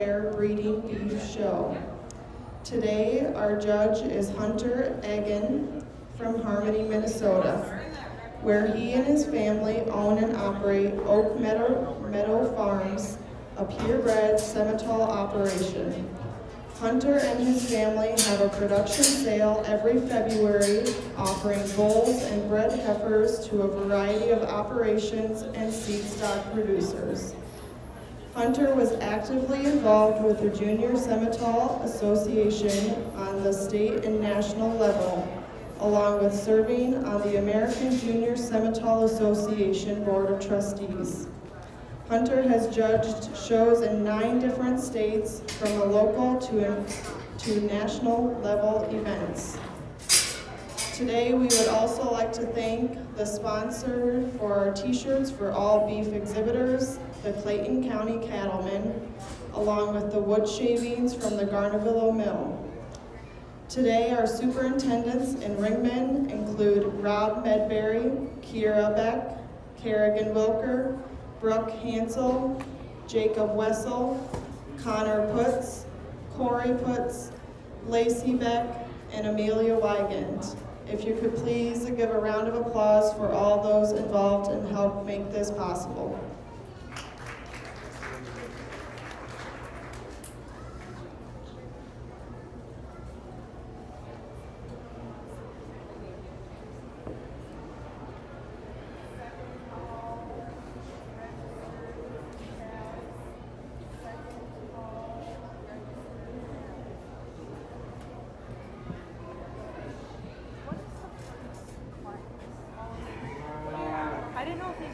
Fair Breeding Beef Show. Today, our judge is Hunter Egan from Harmony, Minnesota, where he and his family own and operate Oak Meadow Farms, a purebred Simmental operation. Hunter and his family have a production sale every February offering bulls and bred heifers to a variety of operations and seed stock producers. Hunter was actively involved with the Junior Simmental Association on the state and national level, along with serving on the American Junior Simmental Association Board of Trustees. Hunter has judged shows in 9 different states, from the local to national level events. Today, we would also like to thank the sponsor for our t-shirts for all beef exhibitors, the Clayton County Cattlemen, along with the wood shavings from the Garnavillo Mill. Today, our superintendents and ringmen include Rob Medberry, Kiera Beck, Kerrigan Wilker, Brooke Hansel, Jacob Wessel, Connor Putz, Corey Putz, Lacey Beck, and Amelia Wygant. If you could please give a round of applause for all those involved and help make this possible. I didn't know if they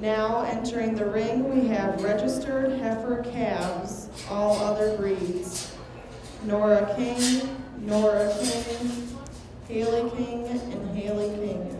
Now entering the ring, we have registered heifer calves, all other breeds. Nora King, Haley King, and Haley King.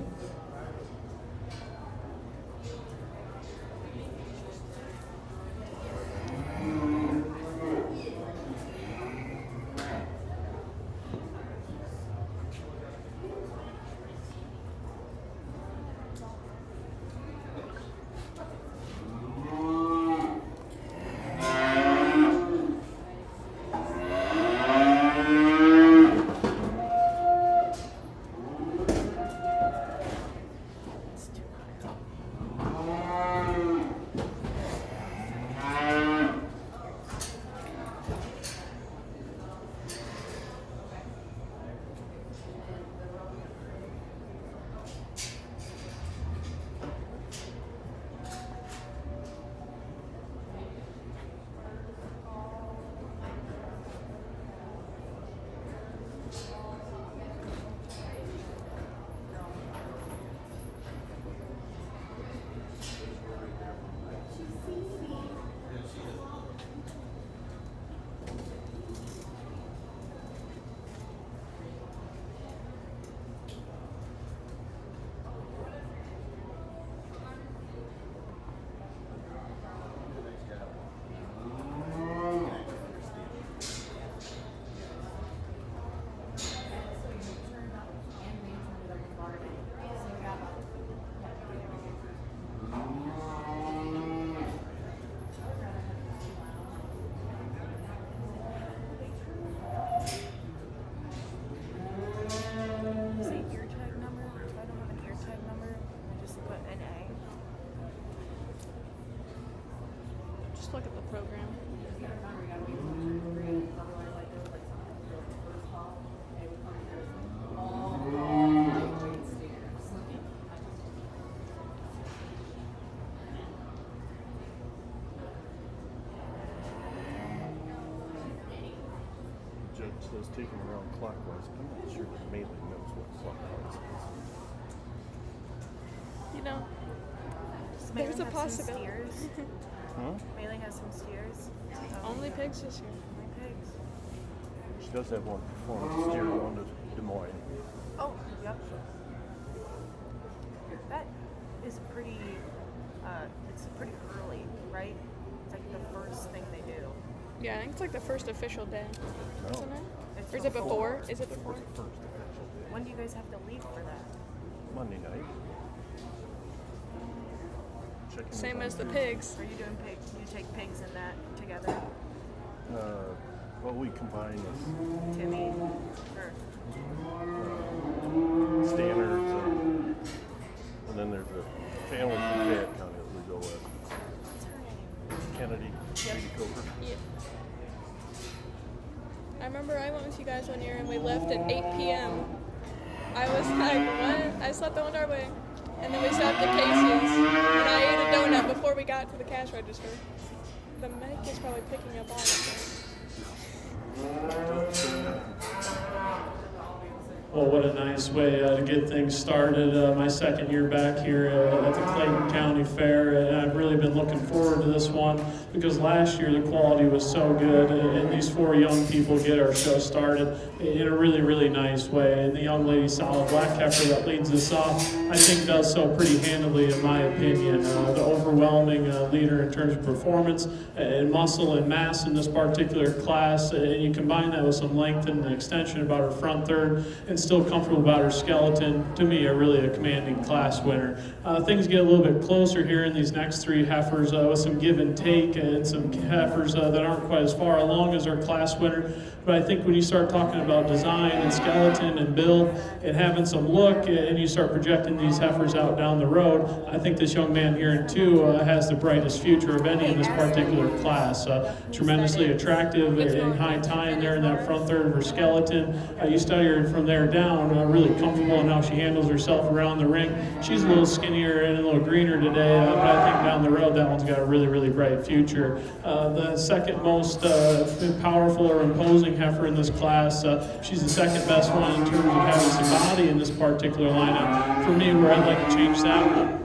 look at the program. Judge says taking around clockwise. I'm not sure that Malin knows what clockwise is. You know, There's a possibility. Huh? Malin has some steers. Only pigs this year. Only pigs. She does have one performance steer going to Des Moines. Oh, yep. That is pretty, it's pretty early, right? It's like the first thing they do. Yeah, I think it's like the first official day, No. isn't it? It's Or is it before? Is it It before? was the first official day. When do you guys have to leave for that? Monday night. Checking Same with as the pigs. Are you doing pigs? You take pigs and that together? Well, we combine with Timmy? Or standards, and then there's a family from Fayette County that we go with. what's her name? Kennedy, Katie Coker. Yeah. I remember I went with you guys one year and we left at 8 p.m. I was like, what? I slept the whole entire way. And then we stopped at Casey's and I ate a donut before we got to the cash register. The mic is probably picking up all of it. Well, what a nice way to get things started. My second year back here at the Clayton County Fair, and I've really been looking forward to this one because last year the quality was so good, and these four young people get our show started in a really, really nice way. And the young lady, Solid Black Heifer, that leads us off, I think does so pretty handily, in my opinion. The overwhelming leader in terms of performance and muscle and mass in this particular class, and you combine that with some length and extension about her front third, and still comfortable about her skeleton, to me, are really a commanding class winner. Things get a little bit closer here in these next three heifers with some give and take and some heifers that aren't quite as far along as our class winner. But I think when you start talking about design and skeleton and build and having some look and you start projecting these heifers out down the road, I think this young man here in two has the brightest future of any in this particular class. Tremendously attractive and high tying there in that front third of her skeleton. You study her from there down, really comfortable in how she handles herself around the ring. She's a little skinnier and a little greener today, but I think down the road that one's got a really, really bright future. The second most powerful or imposing heifer in this class, she's the second best one in terms of having some body in this particular lineup. For me, where I'd like to change that one,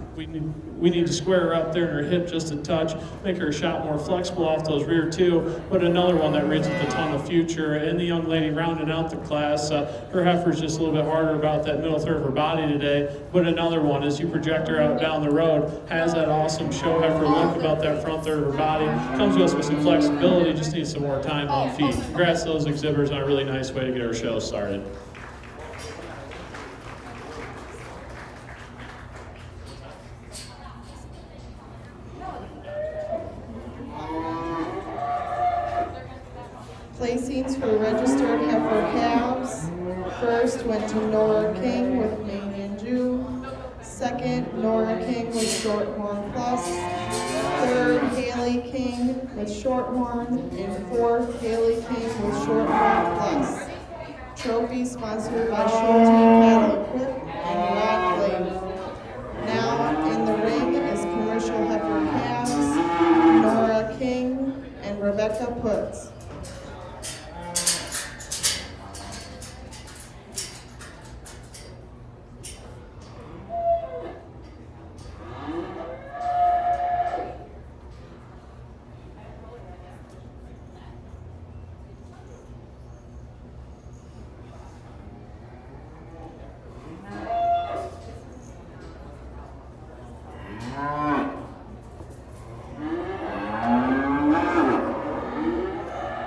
we need to square her up there in her hip just a touch, make her a shot more flexible off those rear two, but another one that reads with a ton of future. And the young lady rounding out the class, her heifer's just a little bit harder about that middle third of her body today, but another one, as you project her out down the road, has that awesome show heifer look about that front third of her body, comes to us with some flexibility, just needs some more time on feet. Congrats to those exhibitors on a really nice way to get our show started. Placings for registered heifer calves. First went to Nora King with Manian Jew. Second, Nora King with Shorthorn Plus. Third, Haley King with Shorthorn. And fourth, Haley King with Shorthorn Plus. Trophy sponsored by Schulte Cattle Equip and Rod Glaive. Now in the ring is commercial heifer calves, Nora King and Rebecca Putz. Ah. 1,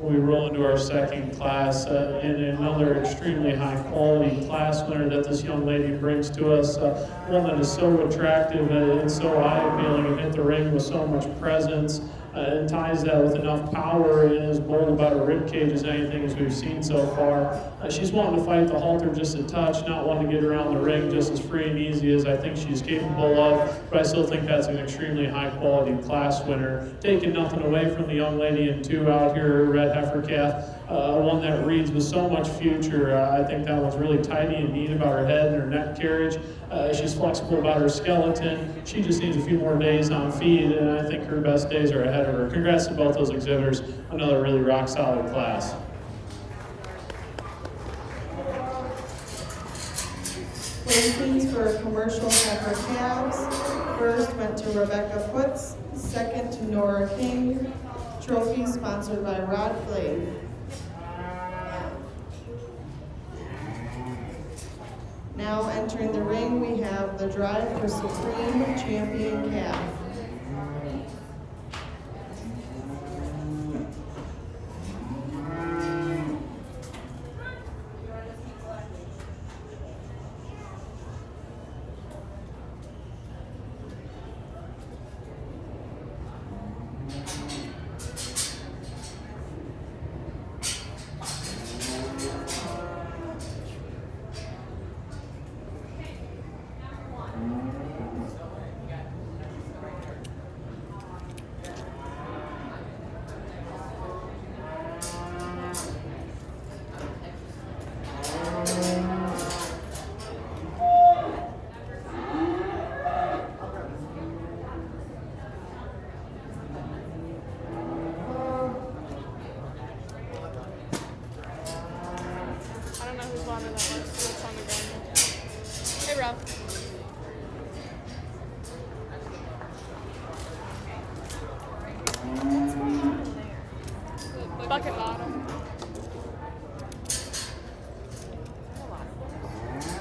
we roll into our second class, and another extremely high quality class winner that this young lady brings to us. One that is so attractive and so eye-appealing and hit the ring with so much presence. And ties that with enough power and as bold about her rib cage as anything as we've seen so far. She's wanting to fight the halter just a touch, not wanting to get around the ring just as free and easy as I think she's capable of, but I still think that's an extremely high quality class winner. Taking nothing away from the young lady in 2 out here, Red Heifer Calf, one that reads with so much future. I think that one's really tidy and neat about her head and her neck carriage. She's flexible about her skeleton. She just needs a few more days on feed, and I think her best days are ahead of her. Congrats to both those exhibitors. Another really rock solid class. Placings for commercial heifer calves. First went to Rebecca Putz, second to Nora King. Trophy sponsored by Rod Flave. Now entering the ring, we have the Drive for Supreme Champion Calf. Hey, Rob. Bucket bottom.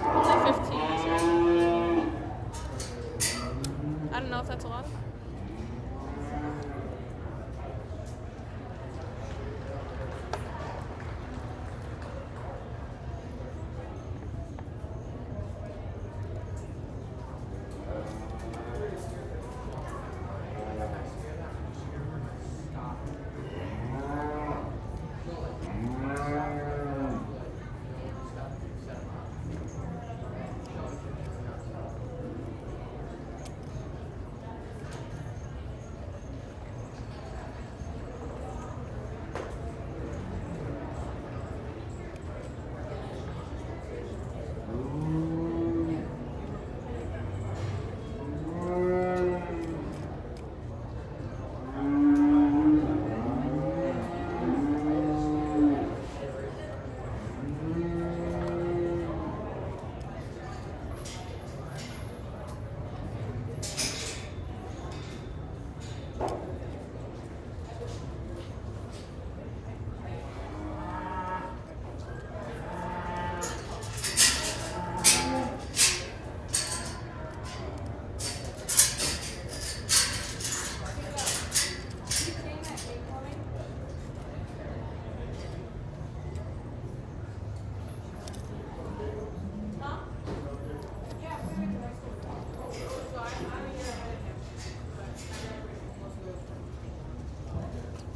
Only 15. I don't know if that's a lot.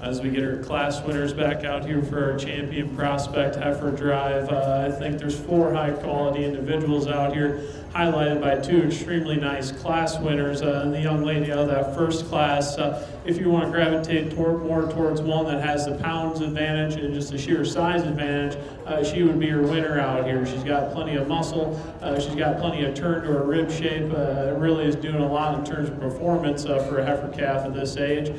As we get our class winners back out here for our champion prospect heifer drive, I think there's 4 high quality individuals out here, highlighted by 2 extremely nice class winners. And the young lady out of that first class, if you want to gravitate more towards one that has the pounds advantage and just the sheer size advantage, she would be your winner out here. She's got plenty of muscle, she's got plenty of turn to her rib shape, really is doing a lot in terms of performance for a heifer calf at this age.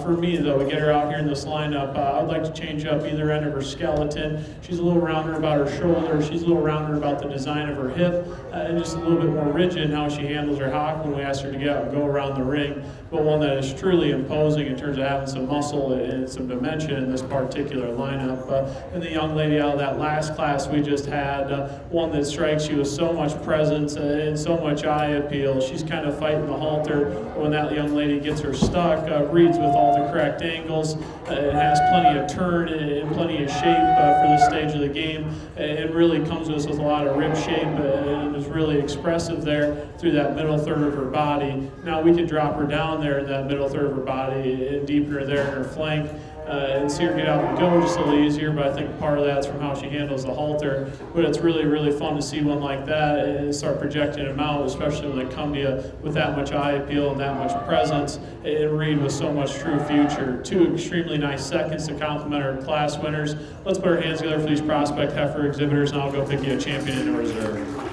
For me though, we get her out here in this lineup, I'd like to change up either end of her skeleton. She's a little rounder about her shoulder, she's a little rounder about the design of her hip, and just a little bit more rigid in how she handles her hock when we ask her to get out and go around the ring. but one that is truly imposing in terms of having some muscle and some dimension in this particular lineup. And the young lady out of that last class we just had, one that strikes you with so much presence and so much eye appeal. She's kind of fighting the halter when that young lady gets her stuck, reads with all the correct angles, and has plenty of turn and plenty of shape for the stage of the game. It really comes to us with a lot of rib shape and is really expressive there through that middle third of her body. Now we can drop her down there in that middle third of her body and deepen her there in her flank and see her get out and go just a little easier, but I think part of that's from how she handles the halter. But it's really, really fun to see one like that and start projecting them out, especially when they come to you with that much eye appeal and that much presence and read with so much true future. Two extremely nice seconds to complement our class winners. Let's put our hands together for these prospect heifer exhibitors, and I'll go pick you a champion in reserve.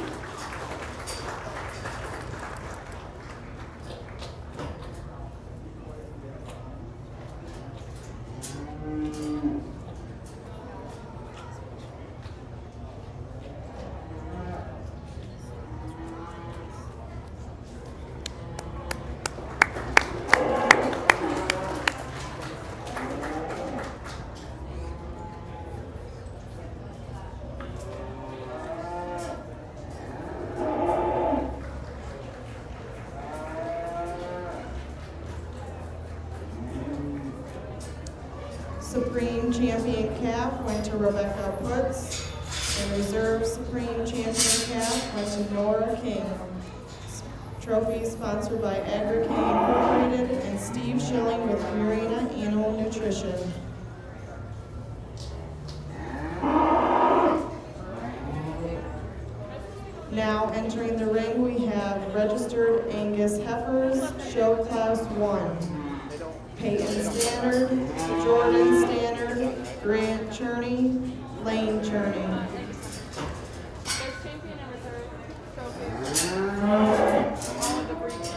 Supreme Champion Calf went to Rebecca Putz, and Reserve Supreme Champion Calf went to Nora King. Trophy sponsored by Agri-K Incorporated and Steve Schilling with Purina Animal Nutrition. Now entering the ring, we have registered Angus heifers, show class 1. Peyton Stannard, Jordan Stannard, Grant Cherney, Lane Cherney. There's champion and reserve trophy. All of the breeds.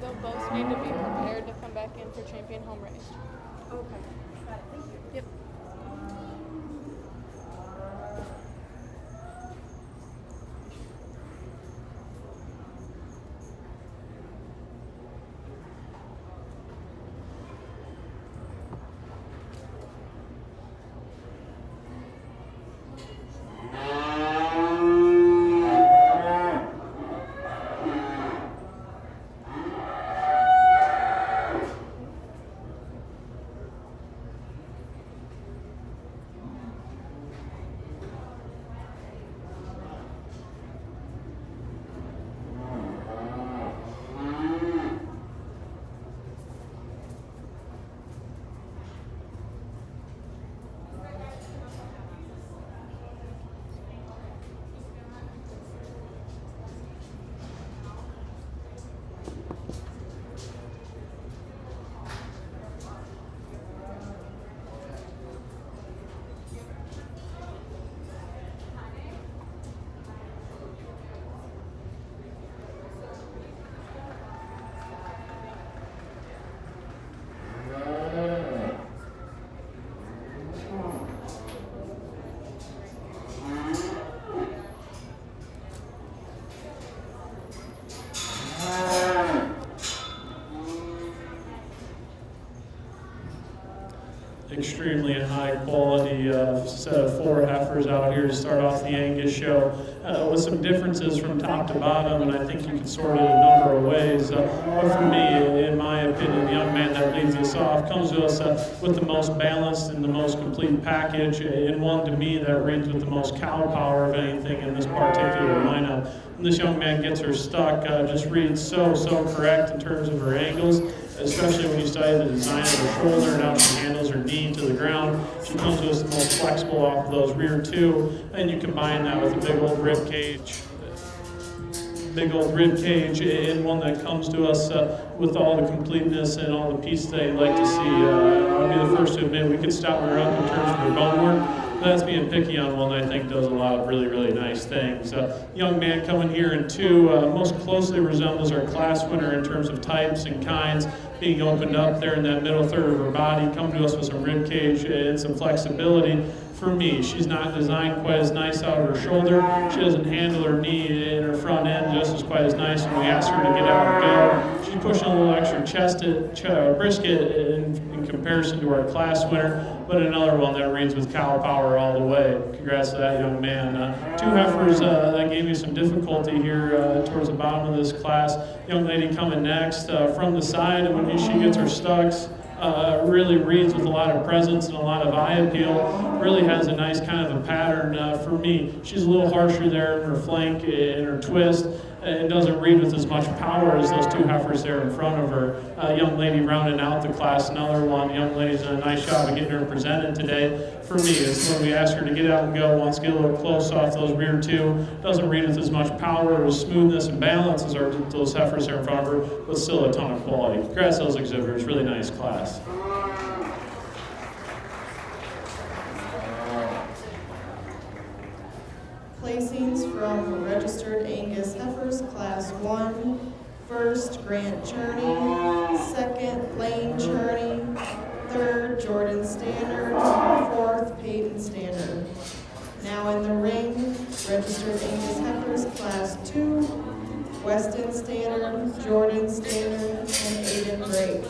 They'll both need to be prepared to come back in for champion home race. Okay. Got it. Thank you. Yep. Extremely high quality set of 4 heifers out here to start off the Angus show with some differences from top to bottom, and I think you can sort it a number of ways. But for me, in my opinion, the young man that leads us off comes to us with the most balanced and the most complete package, and one to me that reads with the most cow power of anything in this particular lineup. And this young man gets her stuck, just reads so correct in terms of her angles, especially when you study the design of her shoulder and how she handles her knee to the ground. She comes to us the most flexible off of those rear two, and you combine that with a big old rib cage and one that comes to us with all the completeness and all the pieces that you'd like to see. I'll be the first to admit we could stop her up in terms of her bone work. That's being picky on one that I think does a lot of really nice things. Young man coming here in 2 most closely resembles our class winner in terms of types and kinds, being opened up there in that middle third of her body, come to us with some rib cage and some flexibility. For me, she's not designed quite as nice out of her shoulder. She doesn't handle her knee and her front end just as quite as nice when we ask her to get out and go. She's pushing a little extra brisket in comparison to our class winner, but another one that reads with cow power all the way. Congrats to that young man. 2 heifers that gave me some difficulty here towards the bottom of this class. Young lady coming next from the side, and when she gets her stucks, really reads with a lot of presence and a lot of eye appeal. Really has a nice kind of a pattern for me. She's a little harsher there in her flank and her twist, and doesn't read with as much power as those 2 heifers there in front of her. Young lady rounding out the class, another one. Young lady's done a nice job of getting her presented today. For me, it's when we ask her to get out and go, wants to get a little close off those rear 2, doesn't read with as much power or smoothness and balance as those heifers there in front of her, but still a ton of quality. Congrats to those exhibitors, really nice class. Placings from registered Angus heifers, class 1. First, Grant Cherney. Second, Lane Cherney. Third, Jordan Standard. Fourth, Peyton Standard. Now in the ring, registered Angus heifers, class 2. Weston Standard, Jordan Standard, and Aiden Drake.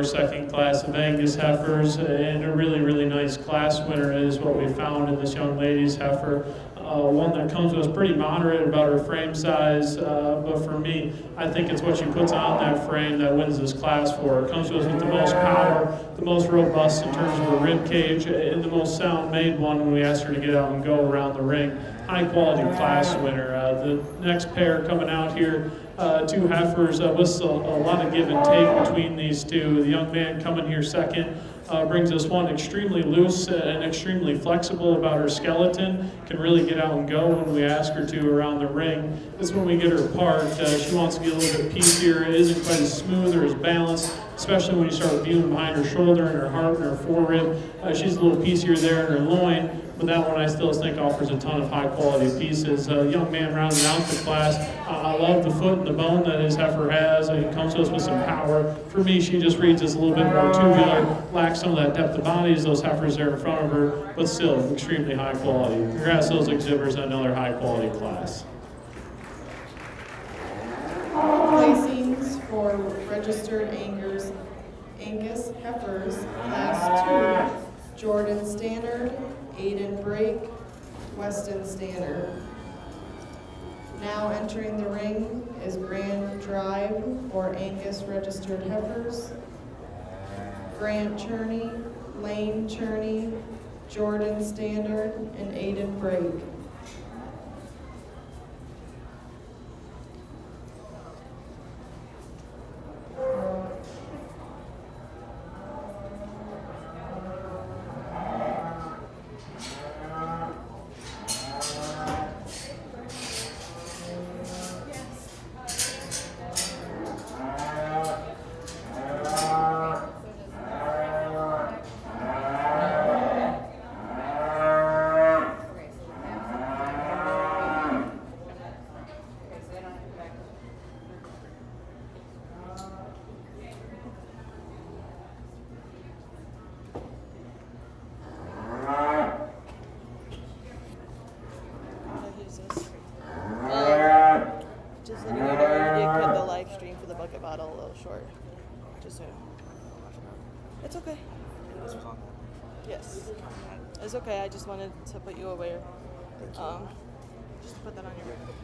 second class of Angus heifers, and a really, really nice class winner is what we found in this young lady's heifer. One that comes with pretty moderate about her frame size, but for me, I think it's what she puts on that frame that wins this class for her. It comes to us with the most power, the most robust in terms of a rib cage, and the most sound made one when we asked her to get out and go around the ring. High quality class winner. The next pair coming out here, two heifers with a lot of give and take between these two. The young man coming here second brings us one extremely loose and extremely flexible about her skeleton, can really get out and go when we ask her to around the ring. This is when we get her apart. She wants to be a little bit piecier. It isn't quite as smooth or as balanced, especially when you start viewing behind her shoulder and her heart and her forerib. She's a little piecier there in her loin, but that one I still think offers a ton of high quality pieces. Young man rounding out the class. I love the foot and the bone that his heifer has. It comes to us with some power. For me, she just reads as a little bit more tubular, lacks some of that depth of body as those heifers there in front of her, but still extremely high quality. Congrats to those exhibitors on another high quality class. Placings for registered Angus heifers, Class 2, Jordan Stannard, Aiden Brake, Weston Stannard. Now entering the ring is Grand Drive for Angus registered heifers, Grant Cherney, Lane Cherney, Jordan Stannard, and Aiden Brake. Just letting you know, you did cut the live stream for the bucket bottle a little short. Just so. It's okay. Yes. It's okay. I just wanted to put you aware. Just to put that on your record.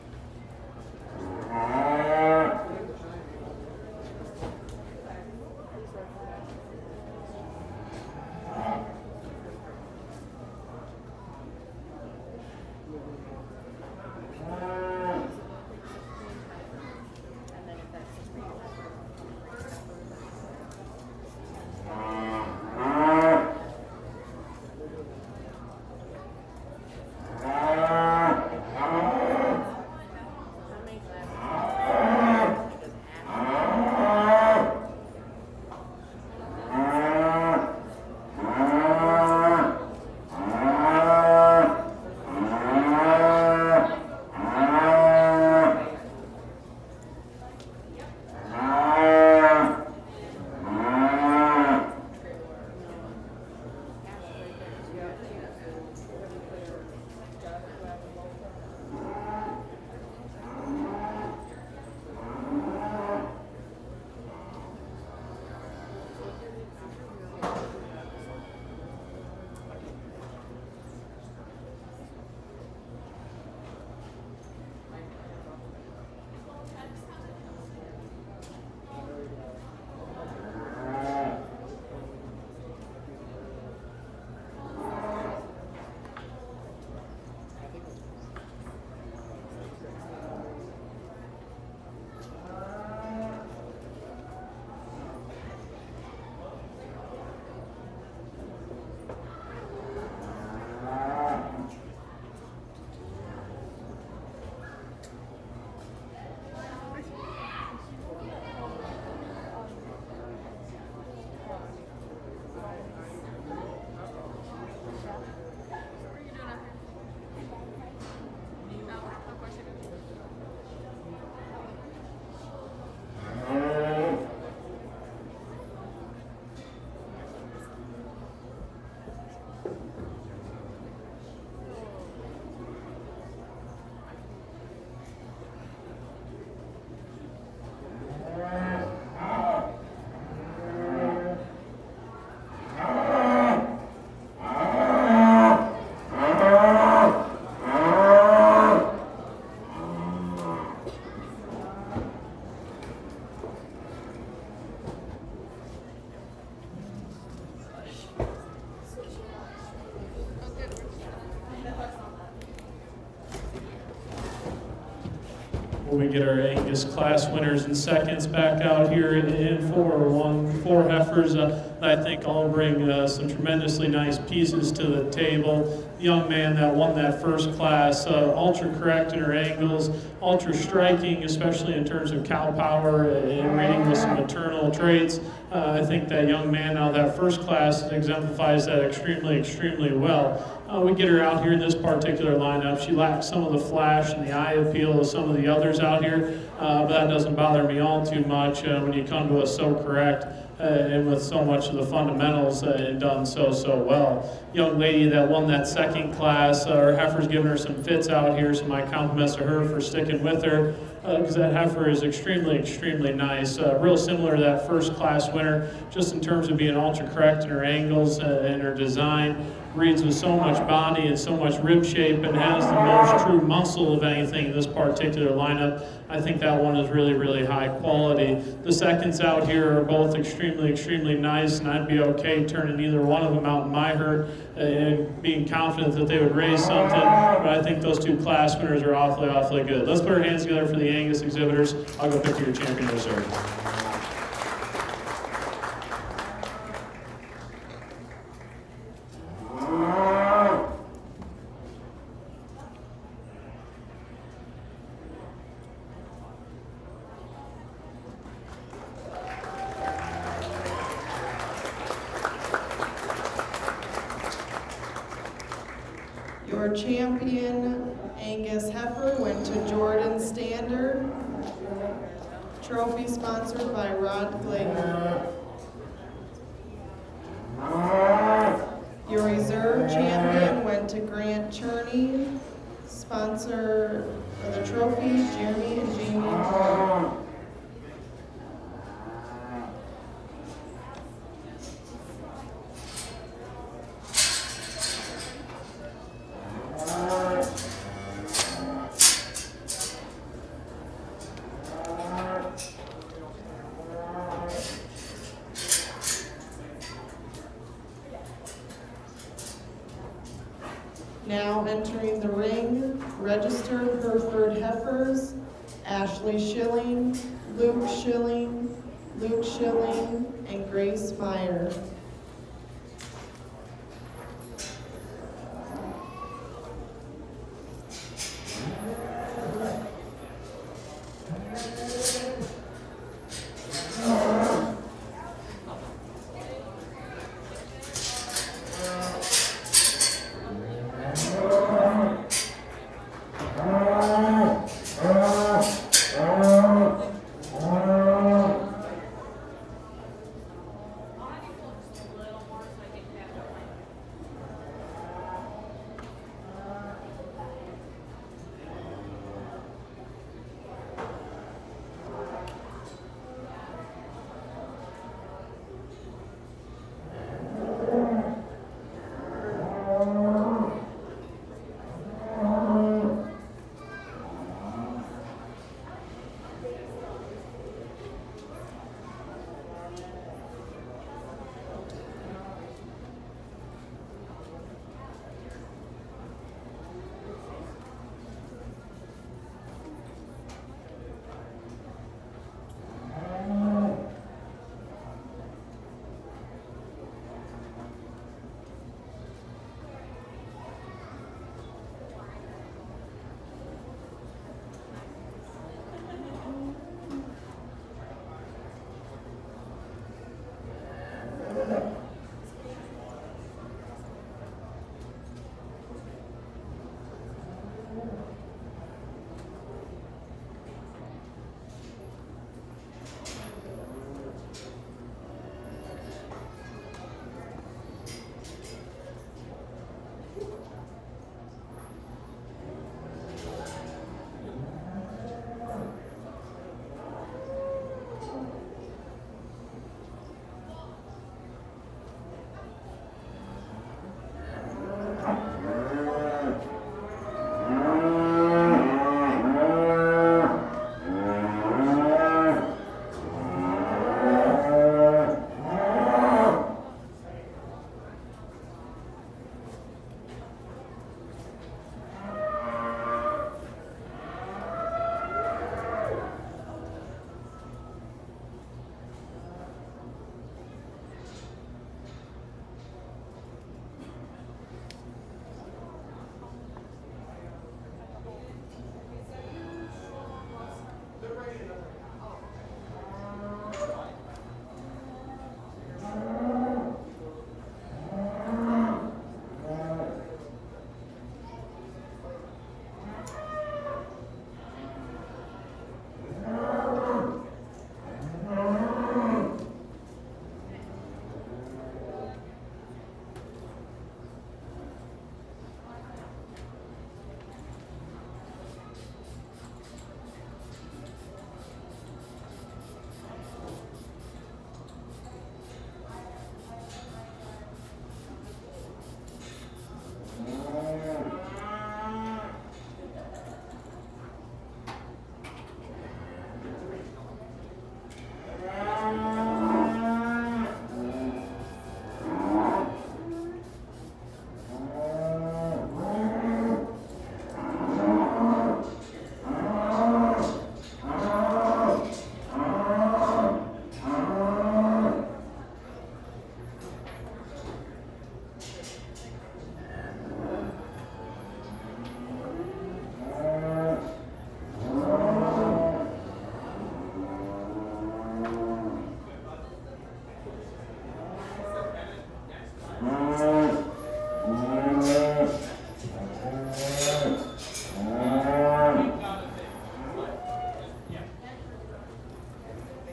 We get our Angus class winners and seconds back out here in four heifers that I think all bring some tremendously nice pieces to the table. Young man that won that first class, ultra correct in her angles, ultra striking, especially in terms of cow power and reading with some maternal traits. I think that young man now that first class exemplifies that extremely well. We get her out here in this particular lineup. She lacks some of the flash and the eye appeal of some of the others out here, but that doesn't bother me all too much when you come to us so correct and with so much of the fundamentals and done so well. Young lady that won that second class, her heifer's giving her some fits out here, so my compliments to her for sticking with her, because that heifer is extremely nice. Real similar to that first class winner, just in terms of being ultra correct in her angles and her design. Breeds with so much body and so much rib shape and has the most true muscle of anything in this particular lineup. I think that one is really high quality. The seconds out here are both extremely nice, and I'd be okay turning either one of them out in my herd and being confident that they would raise something, but I think those two class winners are awfully good. Let's put our hands together for the Angus exhibitors. I'll go pick your champion reserve. Your champion Angus heifer went to Jordan Standard. Trophy sponsored by Rod Glager. Your reserve champion went to Grant Cherney. Sponsor for the trophy, Jeremy and Jamie. Now entering the ring, registered Hereford heifers, Ashley Schilling, Luke Schilling, and Grace Meyer.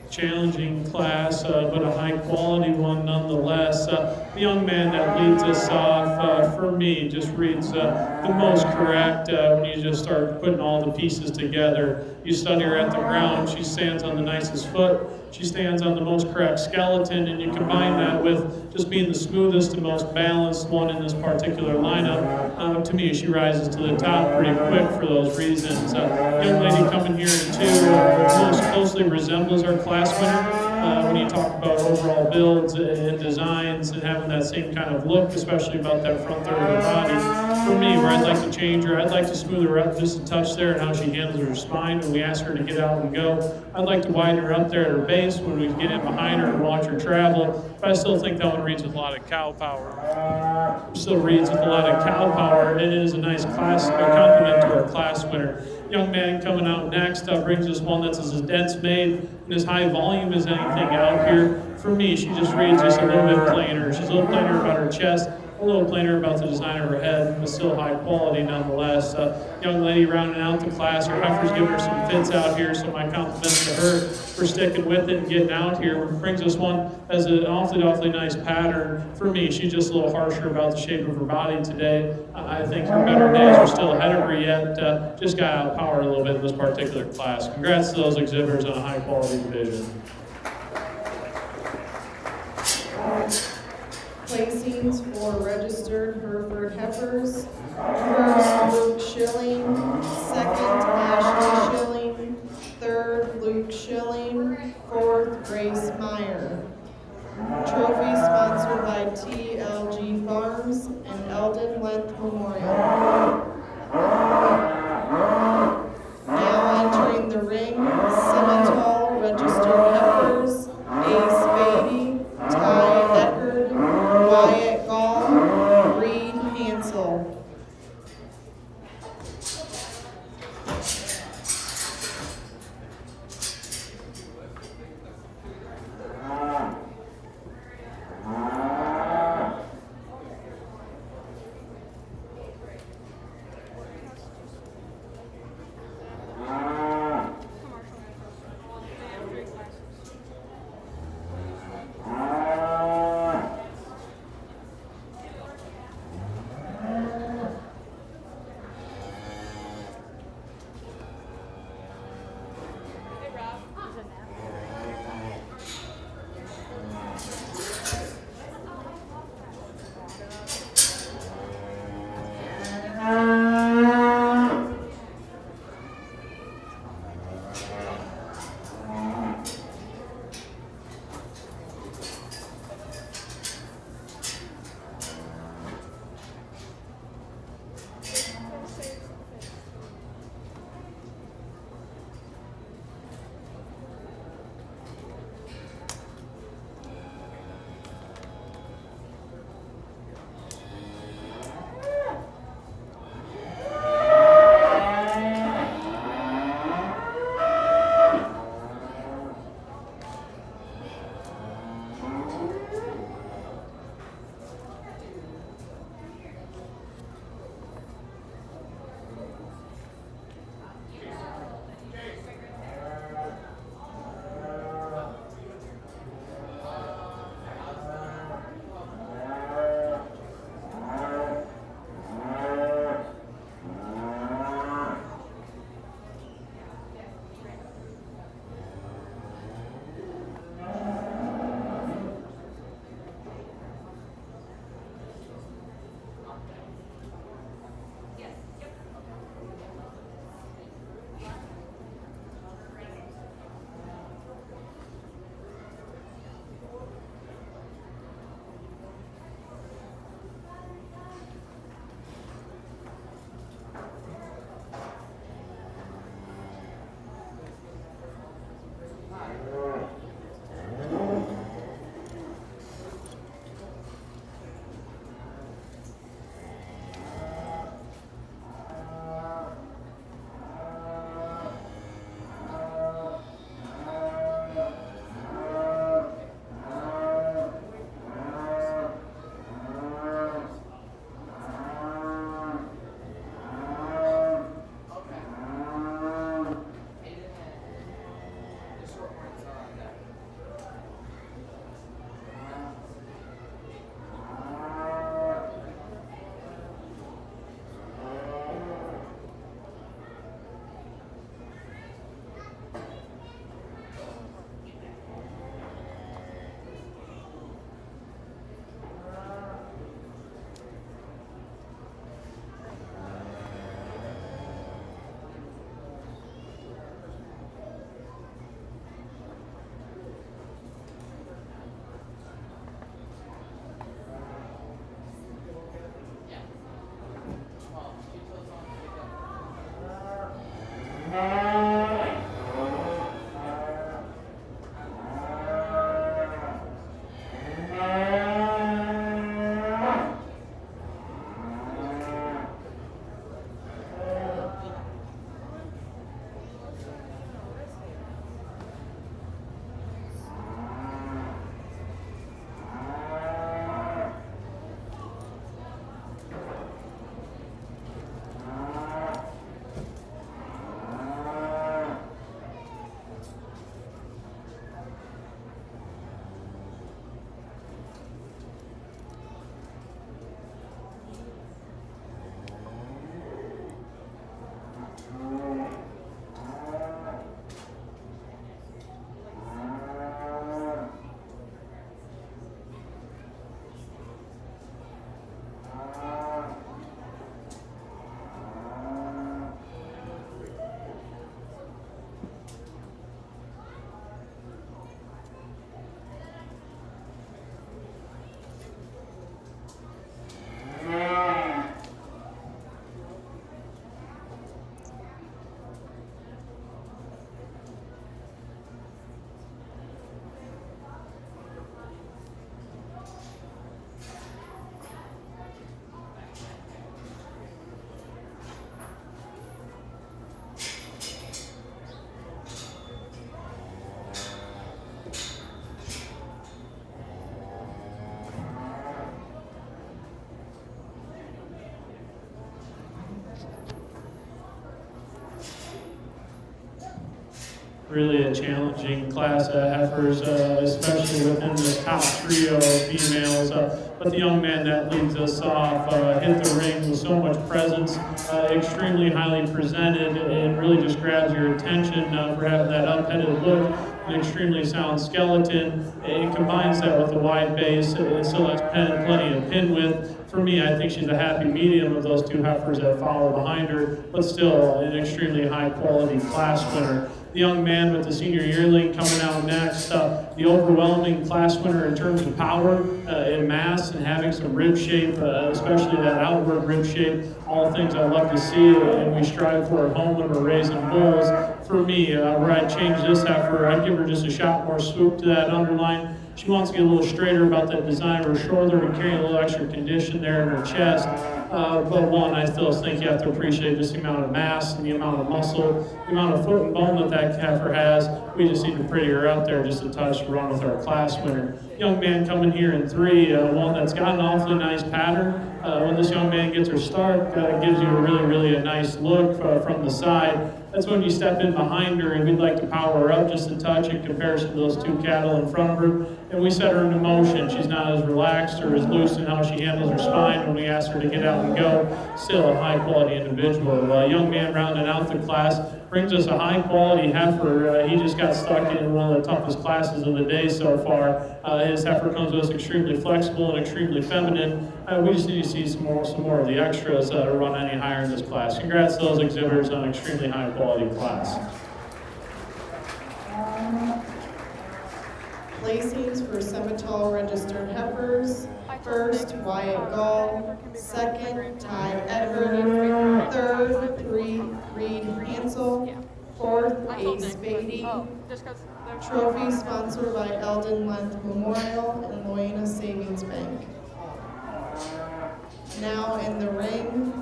challenging class, but a high quality one nonetheless. The young man that leads us off, for me, just reads the most correct when you just start putting all the pieces together. You study her at the ground, she stands on the nicest foot, she stands on the most correct skeleton, and you combine that with just being the smoothest and most balanced one in this particular lineup. To me, she rises to the top pretty quick for those reasons. Young lady coming here in two most closely resembles our class winner. When you talk about overall builds and designs and having that same kind of look, especially about that front third of her body. For me, where I'd like to change her, I'd like to smooth her up just a touch there and how she handles her spine when we ask her to get out and go. I'd like to widen her up there at her base when we get in behind her and watch her travel. But I still think that one reads with a lot of cow power. Still reads with a lot of cow power. It is a nice class, a compliment to our class winner. Young man coming out next brings us one that's as dense made and as high volume as anything out here. For me, she just reads just a little bit plainer. She's a little plainer about her chest, a little plainer about the design of her head, but still high quality nonetheless. Young lady rounding out the class. Her heifer's giving her some fits out here, so my compliments to her for sticking with it and getting out here. Brings us one as an awfully nice pattern. For me, she's just a little harsher about the shape of her body today. I think her better days are still ahead of her yet. Just got outpowered a little bit in this particular class. Congrats to those exhibitors on a high quality division. Placings for registered Hereford heifers. First, Luke Schilling. Second, Ashley Schilling. Third, Luke Schilling. Fourth, Grace Meyer. Trophy sponsored by TLG Farms and Eldon Length Memorial. Now entering the ring, Simmental registered heifers. Ace Beatty, Ty Eckerd, Wyatt Gall, Reed Hansel. really a challenging class of heifers, especially within this top trio of females. But the young man that leads us off hit the ring with so much presence, extremely highly presented, and really just grabs your attention for having that up-headed look, an extremely sound skeleton, and combines that with a wide base. It still has plenty of pin width. For me, I think she's a happy medium of those two heifers that follow behind her, but still an extremely high-quality class winner. The young man with the senior yearling coming out next, the overwhelming class winner in terms of power and mass and having some rib shape, especially that outward rib shape, all things I love to see and we strive for at home when we're raising bulls. For me, where I'd change this heifer, I'd give her just a shot more swoop to that underline. She wants to get a little straighter about that design of her shoulder and carry a little extra condition there in her chest. But one, I still think you have to appreciate just the amount of mass and the amount of muscle, the amount of foot and bone that heifer has. We just need to pretty her out there just a touch to run with our class winner. Young man coming here in 3, one that's got an awfully nice pattern. When this young man gets her start, gives you a really a nice look from the side. That's when you step in behind her, and we'd like to power her up just a touch in comparison to those 2 cattle in front of her. And we set her into motion. She's not as relaxed or as loose in how she handles her spine when we ask her to get out and go. Still a high-quality individual. Young man rounding out the class brings us a high-quality heifer. He just got stuck in one of the toughest classes of the day so far. His heifer comes to us extremely flexible and extremely feminine. We just need to see some more of the extras run any higher in this class. Congrats to those exhibitors on an extremely high-quality class. Placings for Semitol registered heifers. First, Wyatt Gall. Second, Ty Edward. Third, Reed Hansel. Fourth, Ace Beatty. Just because Trophy sponsored by Eldon Length Memorial and Loena Savings Bank. Now in the ring,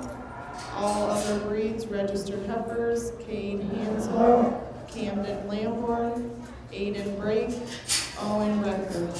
all other breeds registered heifers, Cade Hansel, Camden Lamborn, Aiden Brake, Owen Record.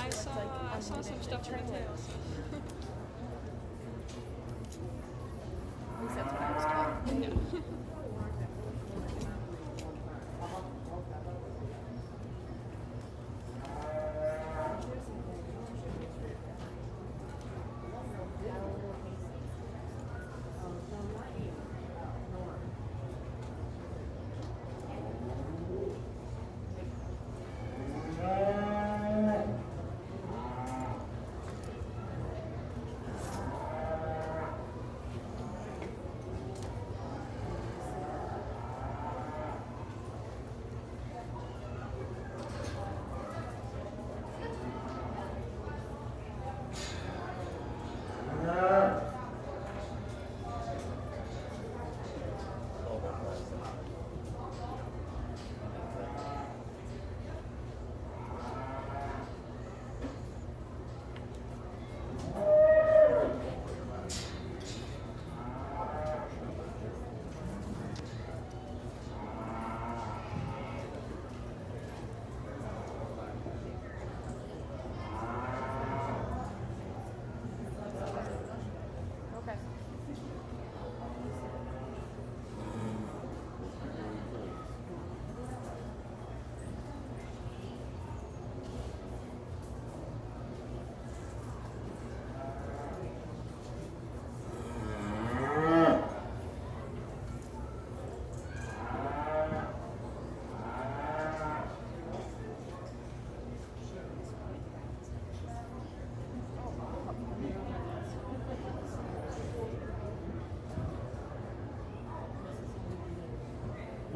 I saw some stuff in the tails. At least that's what I was taught.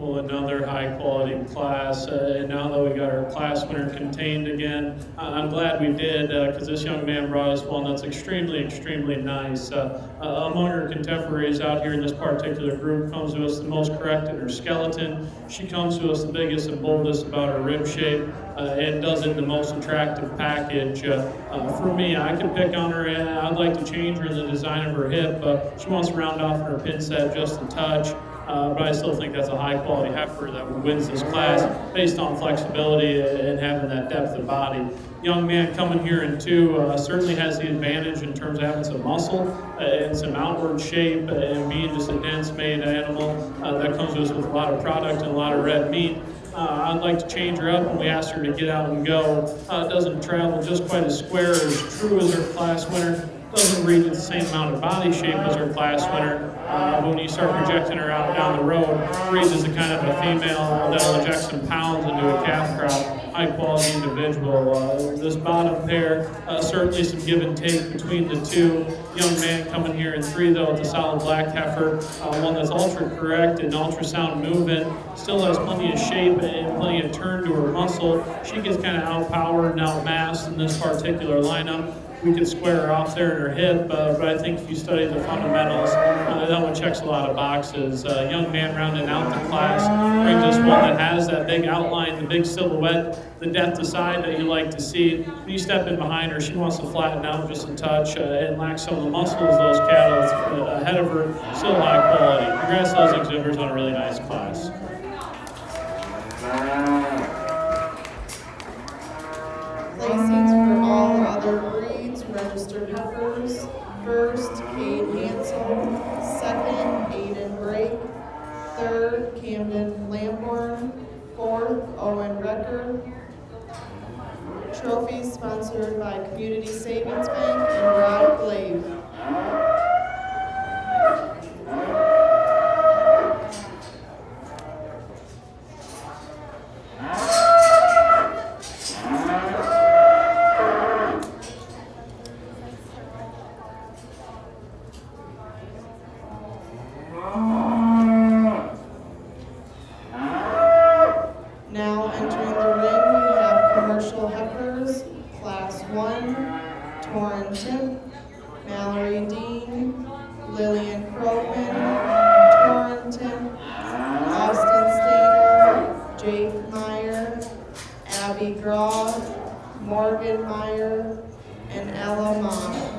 Well, another high-quality class, and now that we got our class winner contained again, I'm glad we did, because this young man brought us one that's extremely, extremely nice. Among her contemporaries out here in this particular group, comes to us the most correct in her skeleton. She comes to us the biggest and boldest about her rib shape, and does it in the most attractive package. For me, I could pick on her, and I'd like to change her in the design of her hip. She wants to round off her pin set just a touch. But I still think that's a high-quality heifer that wins this class based on flexibility and having that depth of body. Young man coming here in 2 certainly has the advantage in terms of having some muscle and some outward shape and being just a dense-made animal that comes to us with a lot of product and a lot of red meat. I'd like to change her up when we asked her to get out and go. Doesn't travel just quite as square or as true as her class winner. Doesn't reach the same amount of body shape as her class winner. But when you start projecting her out down the road, breeds as a kind of a female that'll inject some pounds into a calf crowd. High quality individual. This bottom pair, certainly some give and take between the 2. Young man coming here in 3 though with a solid black heifer, one that's ultra correct and ultrasound moving, still has plenty of shape and plenty of turn to her muscle. She gets kind of outpowered and outmassed in this particular lineup. We could square her off there in her hip, but I think if you study the fundamentals, that one checks a lot of boxes. Young man rounding out the class brings us one that has that big outline, the big silhouette, the depth of side that you like to see. When you step in behind her, she wants to flatten out just a touch and lack some of the muscles those cattle ahead of her, still high quality. Congrats to those exhibitors on a really nice class. Placings for all other breeds, registered heifers. First, Cade Hansel. Second, Aiden Brake. Third, Camden Lamborn. Fourth, Owen Recker. Trophies sponsored by Community Savings Bank and Rod Glaive. Now entering the ring, we have commercial heifers, Class 1, Torrin Timp, Mallory Dean, Lillian Krogman, Torrin Timp, Austin Stainer, Jake Meyer, Abby Graw, Morgan Meyer, and Ella Mott.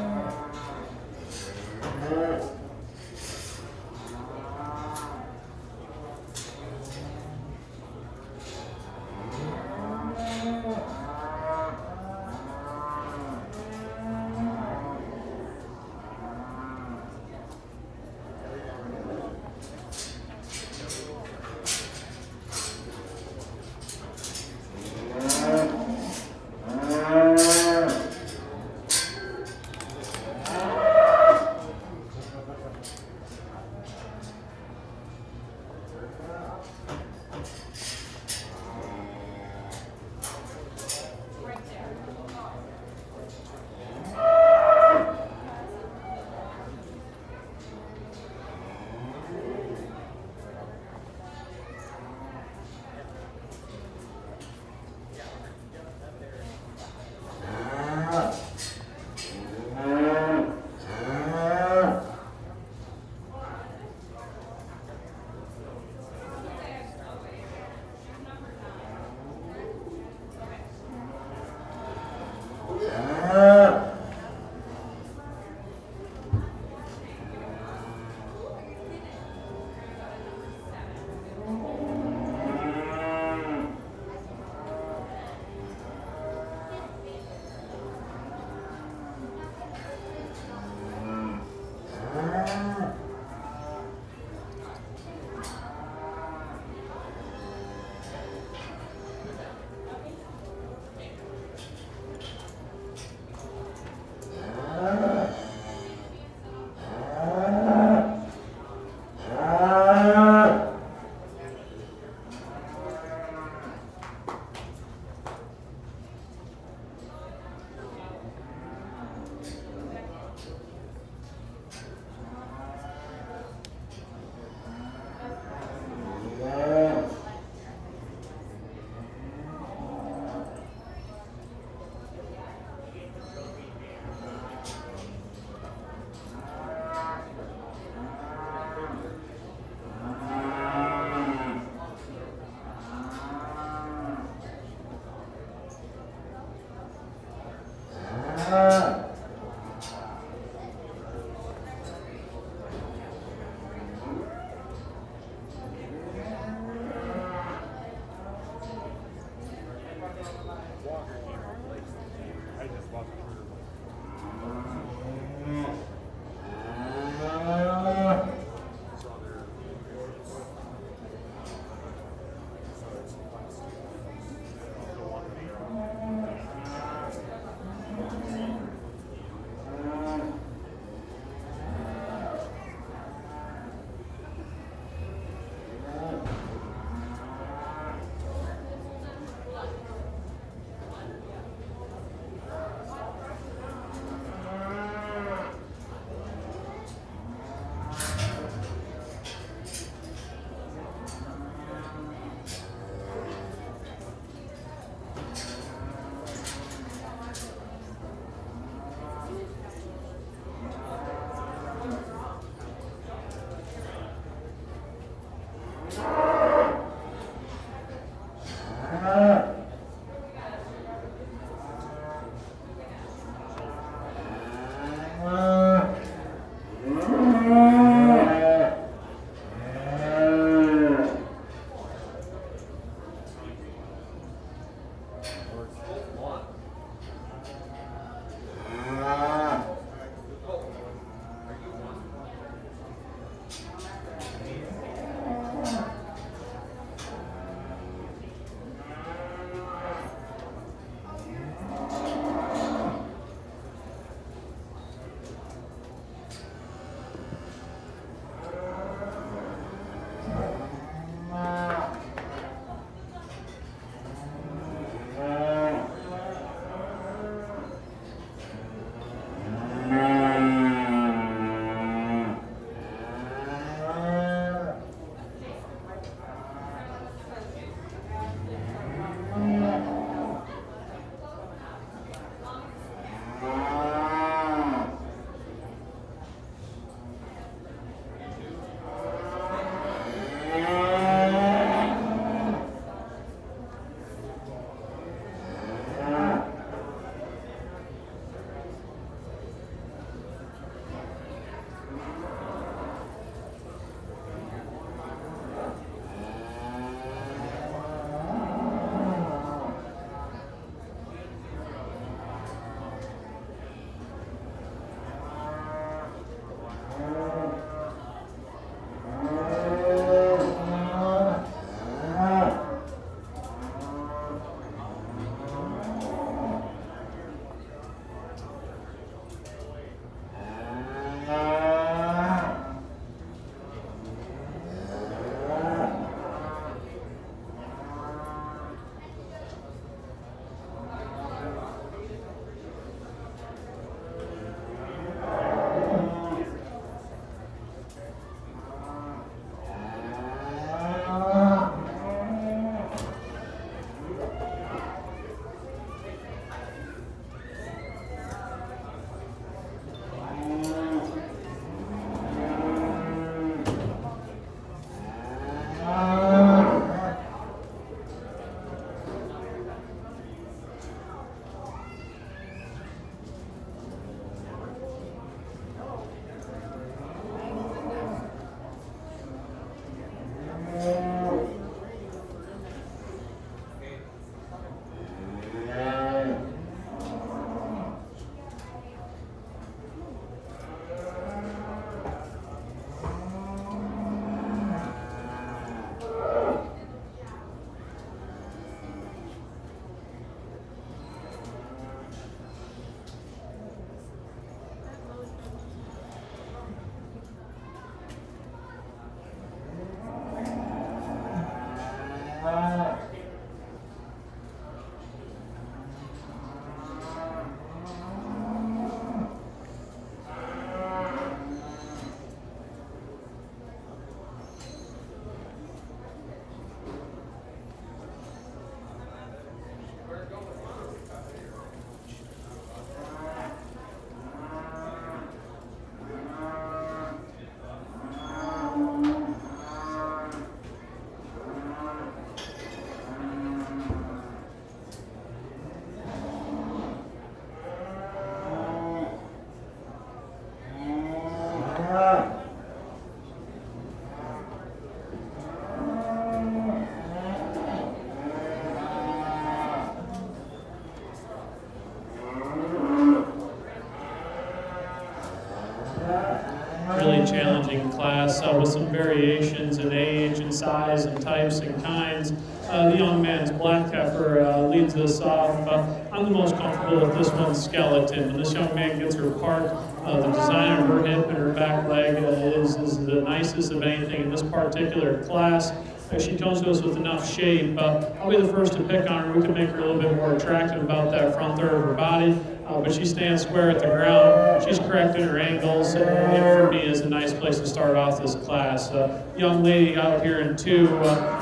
challenging class with some variations in age and size and types and kinds. The young man's black heifer leads us off. I'm the most comfortable with this one's skeleton. When this young man gets her parked, the design of her hip and her back leg is the nicest of anything in this particular class. She comes to us with enough shape. I'll be the first to pick on her. We can make her a little bit more attractive about that front third of her body. But she stands square at the ground. She's correct in her angles, and for me is a nice place to start off this class. Young lady out here in 2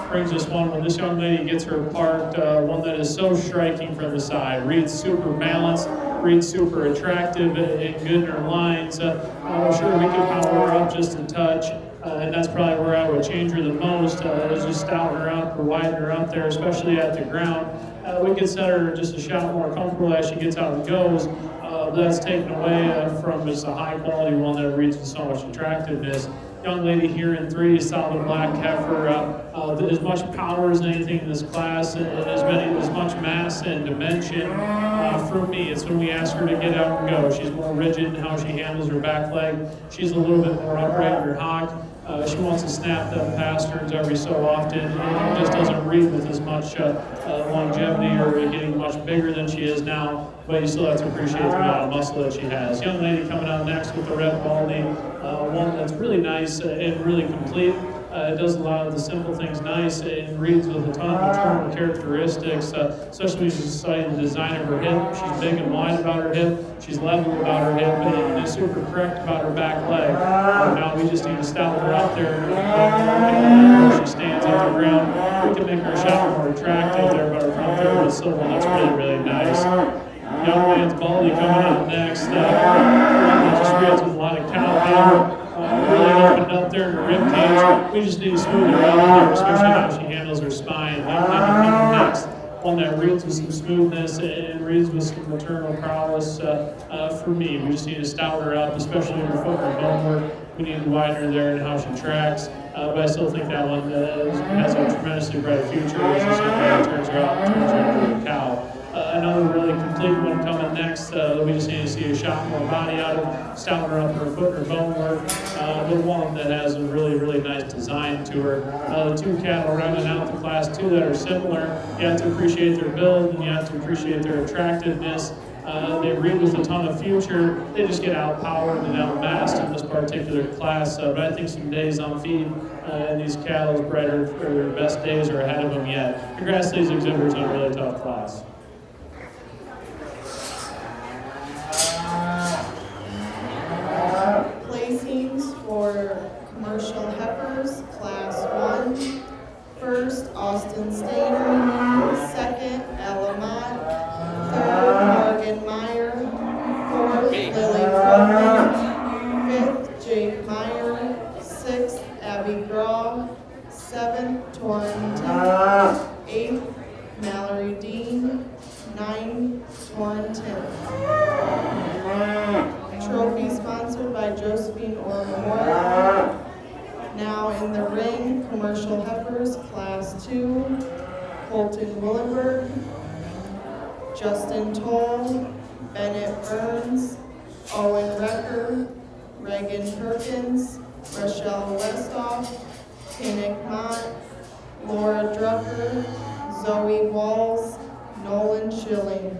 brings us one. When this young lady gets her parked, one that is so striking from the side. Reads super balanced, reads super attractive, and good in her lines. I'm sure we can power her up just a touch. And that's probably where I would change her the most, is just stouten her up or widen her up there, especially at the ground. We could set her just a shot more comfortable as she gets out and goes. That's taken away from just a high quality one that reads with so much attractiveness. Young lady here in 3, solid black heifer, as much power as anything in this class, and as much mass and dimension. For me, it's when we ask her to get out and go. She's more rigid in how she handles her back leg. She's a little bit more upright in her hock. She wants to snap them past turns every so often, and just doesn't read with as much longevity or getting much bigger than she is now, but you still have to appreciate the amount of muscle that she has. Young lady coming out next with the red baldy, one that's really nice and really complete. It does a lot of the simple things nice and reads with a ton of maternal characteristics, especially when you study the design of her hip. She's big and wide about her hip. She's level about her hip and is super correct about her back leg. Now we just need to stouten her out there where she stands at the ground. We can make her a shot more attractive there, but her front third is still one that's really, really nice. Young man's baldy coming up next. One that just reads with a lot of cow power. Really opened up there in her rib cage. We just need to smooth her out there, especially how she handles her spine. Young lady coming next. One that reads with some smoothness and reads with some maternal prowess. For me, we just need to stouten her up, especially in her foot and bone work. We need to widen her there and how she tracks. But I still think that one has a tremendously bright future as this young man turns her out and turns her into a cow. Another really complete one coming next. We just need to see a shot more body out of, stouten her up her foot and her bone work. The one that has a really, really nice design to her. The 2 cattle rounding out the class 2 that are similar. You have to appreciate their build and you have to appreciate their attractiveness. They read with a ton of future. They just get outpowered and outmassed in this particular class. But I think some days on feed and these cattle brighter for their best days are ahead of them yet. Congrats to these exhibitors on a really tough class. Placings for commercial heifers, class 1. First, Austin Stainer. Second, Ella Mott. Third, Morgan Meyer. Fourth, Lily Coleman. Fifth, Jake Meyer. Sixth, Abby Graw. Seventh, Torrin Tim. Eighth, Mallory Dean. 9, Torrin Tim. Trophy sponsored by Josephine Orr Memorial. Now in the ring, commercial heifers, class 2, Colton Willenberg, Justin Toll, Bennett Burns, Owen Recker, Reagan Perkins, Rochelle Westoff, Kinnick Mott, Laura Drucker, Zoe Walls, Nolan Schilling.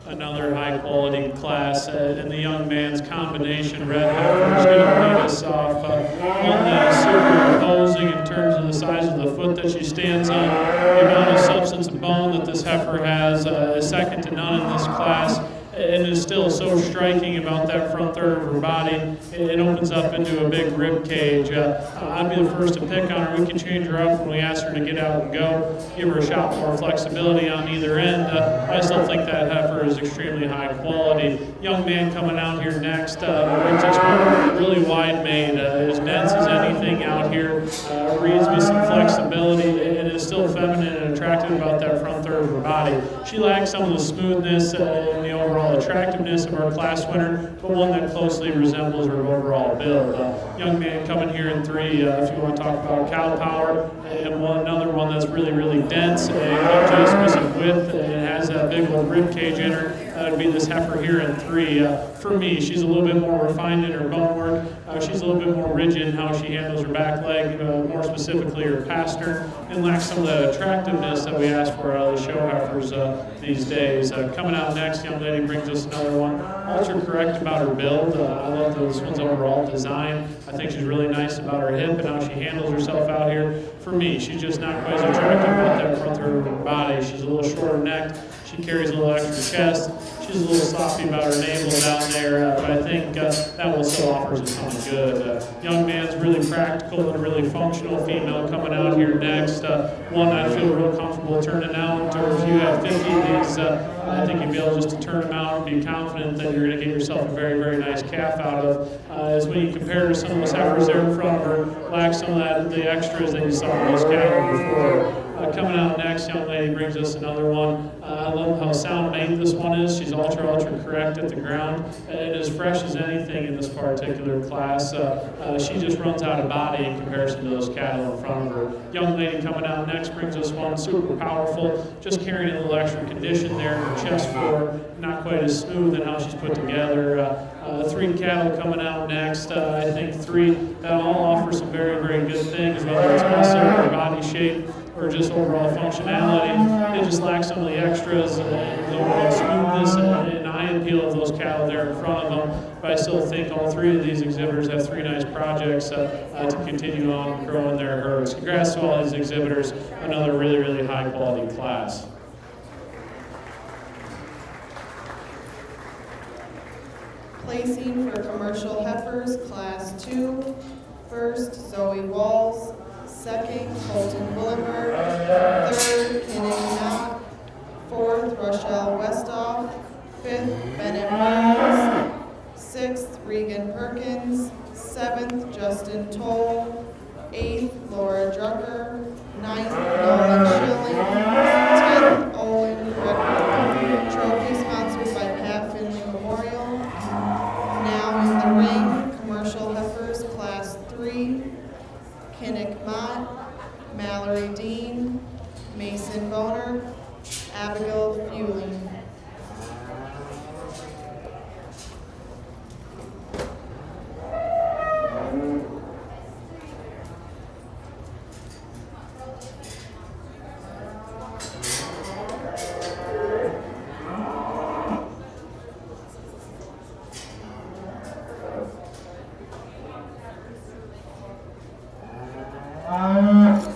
Another high-quality class, and the young man's combination red heifer is going to lead us off. Only superimposing in terms of the size of the foot that she stands on. The amount of substance and bone that this heifer has is second to none in this class, and is still so striking about that front third of her body. It opens up into a big rib cage. I'd be the first to pick on her. We can change her up when we ask her to get out and go, give her a shot more flexibility on either end. I still think that heifer is extremely high quality. Young man coming out here next brings us one really wide made, as dense as anything out here. Reads with some flexibility, and is still feminine and attractive attracted about that front third of her body. She lacks some of the smoothness and the overall attractiveness of our class winner, but one that closely resembles her overall build. Young man coming here in 3, if you want to talk about cow power, and another one that's really, really dense, and just missing width, and it has that big old rib cage in her. That would be this heifer here in 3. For me, she's a little bit more refined in her bone work. She's a little bit more rigid in how she handles her back leg, more specifically her pastern, and lacks some of that attractiveness that we ask for out of the show heifers these days. Coming out next, young lady brings us another one. Ultra correct about her build. I love this one's overall design. I think she's really nice about her hip and how she handles herself out here. For me, she's just not quite as attractive about that front third of her body. She's a little shorter necked. She carries a little extra chest. She's a little sloppy about her navel down there, but I think that will still offers a ton of good. Young man's really practical and really functional female coming out here next. One I feel real comfortable turning out, or if you have 50 of these, I think you'd be able just to turn them out and be confident that you're going to get yourself a very, very nice calf out of. As when you compare to some of those heifers there in front of her, lack some of that, the extras that you saw in those cattle before. Coming out next, young lady brings us another one. I love how sound made this one is. She's ultra correct at the ground and as fresh as anything in this particular class. She just runs out of body in comparison to those cattle in front of her. Young lady coming out next brings us one super powerful, just carrying a little extra condition there in her chest floor, not quite as smooth in how she's put together. 3 cattle coming out next. I think 3 that all offer some very, very good things, whether it's muscle or body shape or just overall functionality. They just lack some of the extras and the overall smoothness and eye appeal of those cattle there in front of them. But I still think all 3 of these exhibitors have 3 nice projects to continue on growing their herds. Congrats to all these exhibitors. Another really, really high quality class. Placing for commercial heifers, Class 2. First, Zoe Walls. Second, Colton Bullenberg. Third, Kenny Knott. Fourth, Rochelle Westhoff. Fifth, Bennett Myers. Sixth, Regan Perkins. Seventh, Justin Toll. Eighth, Laura Drucker. Ninth, Nolan Schilling. 10th, Owen Redwood. Trophy sponsored by Pat Finley Memorial. Now in the ring, commercial heifers, Class 3. Kinnick Mott, Mallory Dean, Mason Boner, Abigail Fueling. Thank you. 1,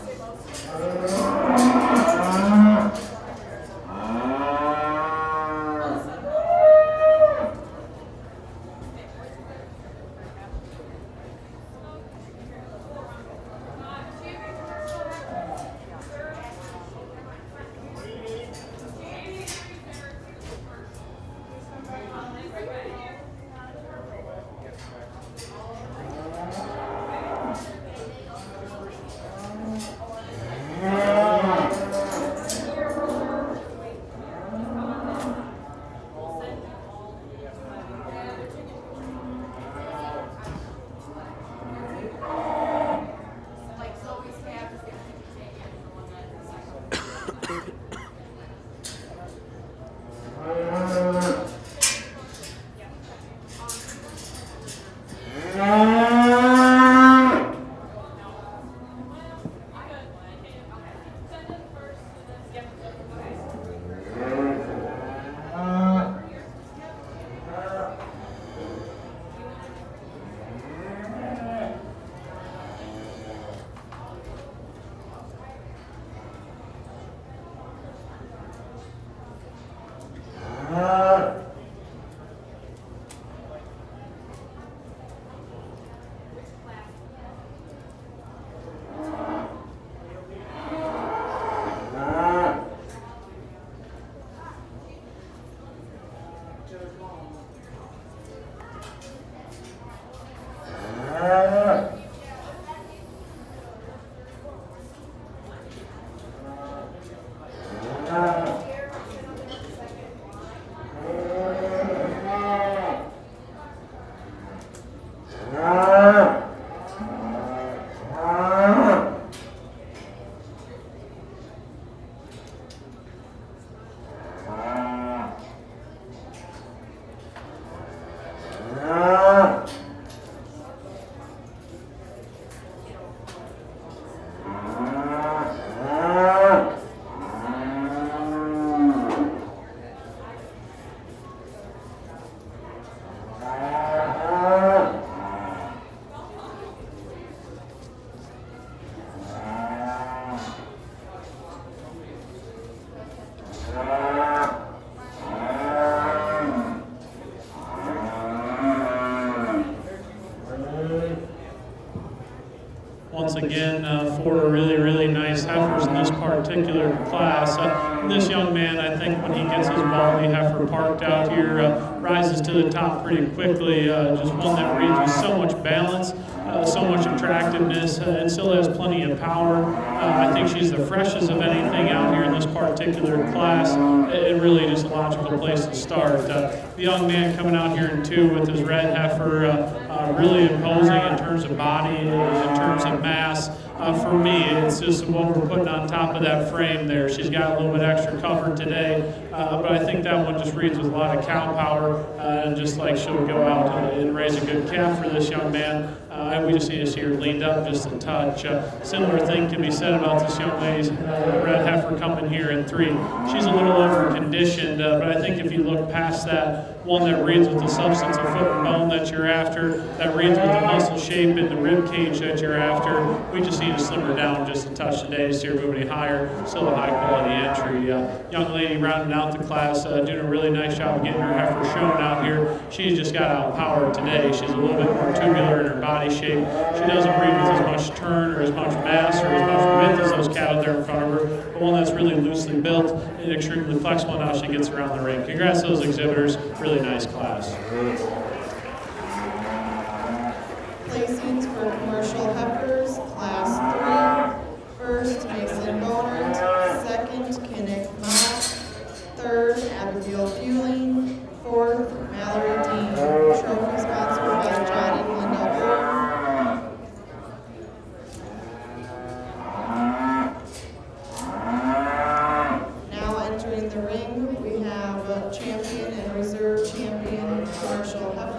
Once again, four really nice heifers in this particular class. This young man, I think when he gets his Baldy heifer parked out here, rises to the top pretty quickly. Just one that reads with so much balance, so much attractiveness, and still has plenty of power. I think she's the freshest of anything out here in this particular class, and really just a logical place to start. The young man coming out here in 2 with his red heifer, really imposing in terms of body, in terms of mass. For me, it's just what we're putting on top of that frame there. She's got a little bit extra cover today, but I think that one just reads with a lot of cow power, and just like she'll go out and raise a good calf for this young man. And we just need to see her leaned up just a touch. Similar thing can be said about this young lady's red heifer coming here in 3. She's a little over-conditioned, but I think if you look past that, one that reads with the substance of foot and bone that you're after, that reads with the muscle shape in the rib cage that you're after, we just need to slim her down just a touch today to see her move any higher. Still a high-quality entry. Young lady rounding out the class, doing a really nice job of getting her heifer shown out here. She's just got outpowered today. She's a little bit more tubular in her body shape. She doesn't read with as much turn or as much mass or as much width as those cattle there in front of her, but one that's really loosely built and extremely flexible in how she gets around the ring. Congrats to those exhibitors. Really nice class. Placings for commercial heifers, class 3. First, Mason Bonert. Second, Kinnick Mott. Third, Abigail Fueling. Fourth, Mallory Dean. Trophy sponsored by John and Linda Orr. Now entering the ring, we have champion and reserve champion commercial heifer.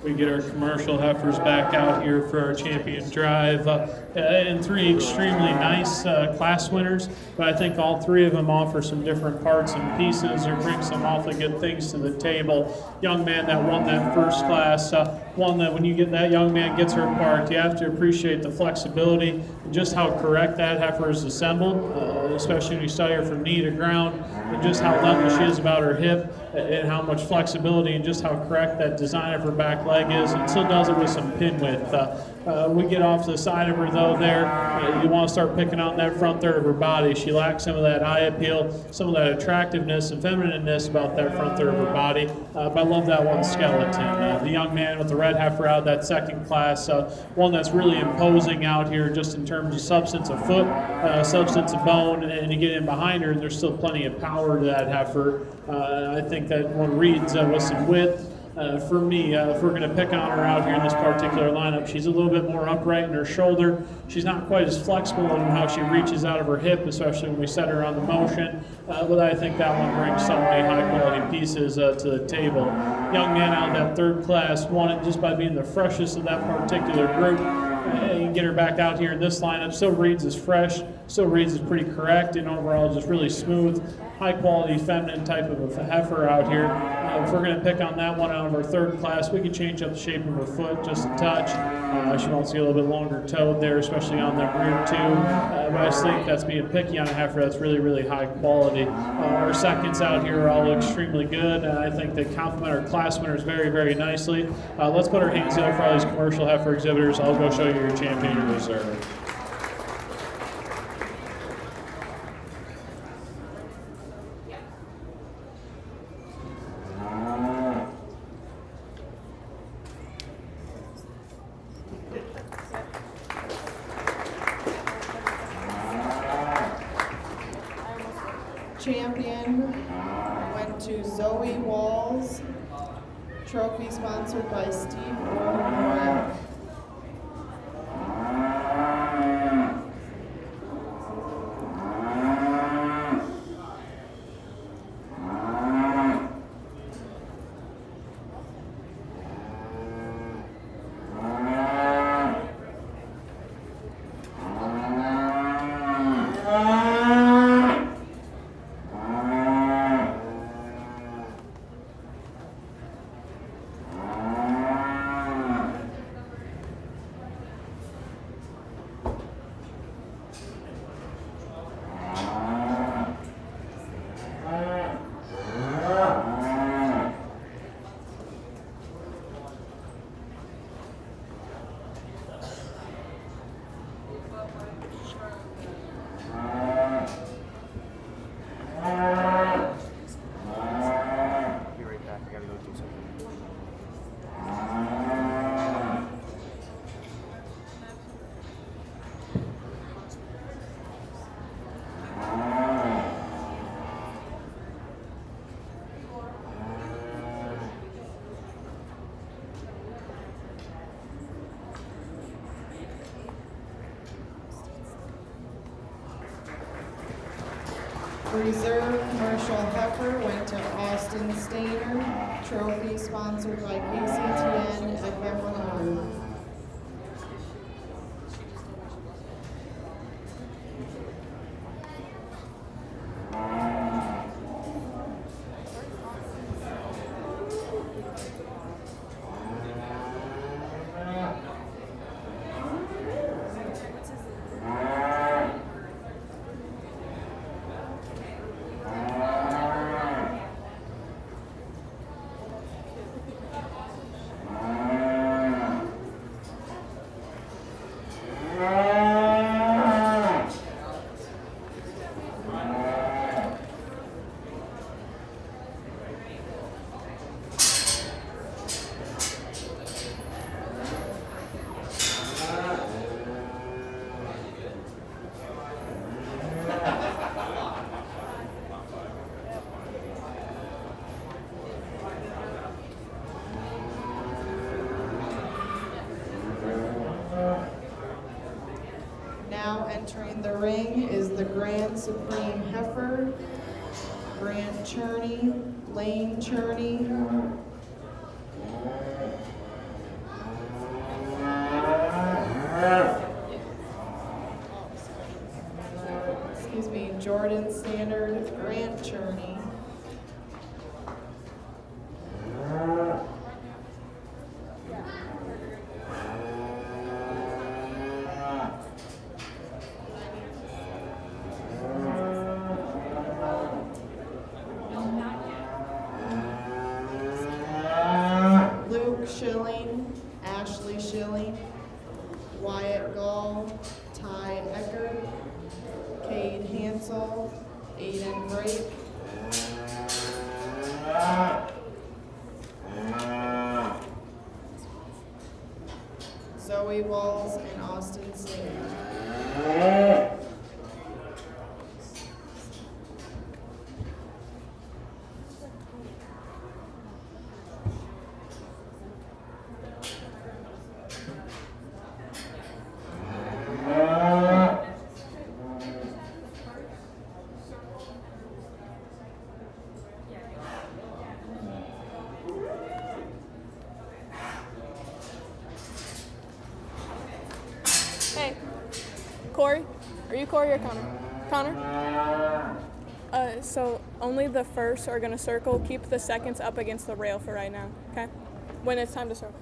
We get our commercial heifers back out here for our champion drive, and 3 extremely nice class winners. But I think all 3 of them offer some different parts and pieces, or bring some awfully good things to the table. Young man that won that first class, one that when you get that young man gets her part, you have to appreciate the flexibility and just how correct that heifer is assembled, especially when you study her from knee to ground, and just how level she is about her hip, and how much flexibility and just how correct that design of her back leg is, and still does it with some pin width. We get off to the side of her though there, you want to start picking out that front third of her body. She lacks some of that eye appeal, some of that attractiveness and feminineness about that front third of her body, but I love that one skeleton. The young man with the red heifer out, that second class, one that's really imposing out here just in terms of substance of foot, substance of bone, and you get in behind her and there's still plenty of power to that heifer. I think that one reads with some width. For me, if we're going to pick on her out here in this particular lineup, she's a little bit more upright in her shoulder. She's not quite as flexible in how she reaches out of her hip, especially when we set her on the motion. But I think that one brings so many high-quality pieces to the table. Young man out of that third class won it just by being the freshest of that particular group. You can get her back out here in this lineup. Still reads as fresh, still reads as pretty correct, and overall just really smooth, high-quality feminine type of a heifer out here. If we're going to pick on that one out of our third class, we could change up the shape of her foot just a touch. She wants to get a little bit longer toed there, especially on that rear too. But I just think that's being picky on a heifer that's really, really high quality. Our seconds out here are all extremely good, and I think they complement our class winners very, very nicely. Let's put our hands together for all these commercial heifer exhibitors. I'll go show you your champion and reserve. Champion went to Zoe Walls. Trophy sponsored by Steve Warnock. Reserve commercial heifer went to Austin Stainer. Trophy sponsored by KCTN FM 100. Now entering the ring is the Grand Supreme Heifer, Grant Cherney, Lane Cherney. Austin Standard Grant Cherney. Luke Schilling, Ashley Schilling, Wyatt Gall, Ty Eckert, Cade Hansel, Aiden Brake, Zoe Walls, and Austin Singer. Hey, Corey. Are you Corey or Connor? Connor? So only the firsts are gonna circle. Keep the seconds up against the rail for right now, okay? When it's time to circle.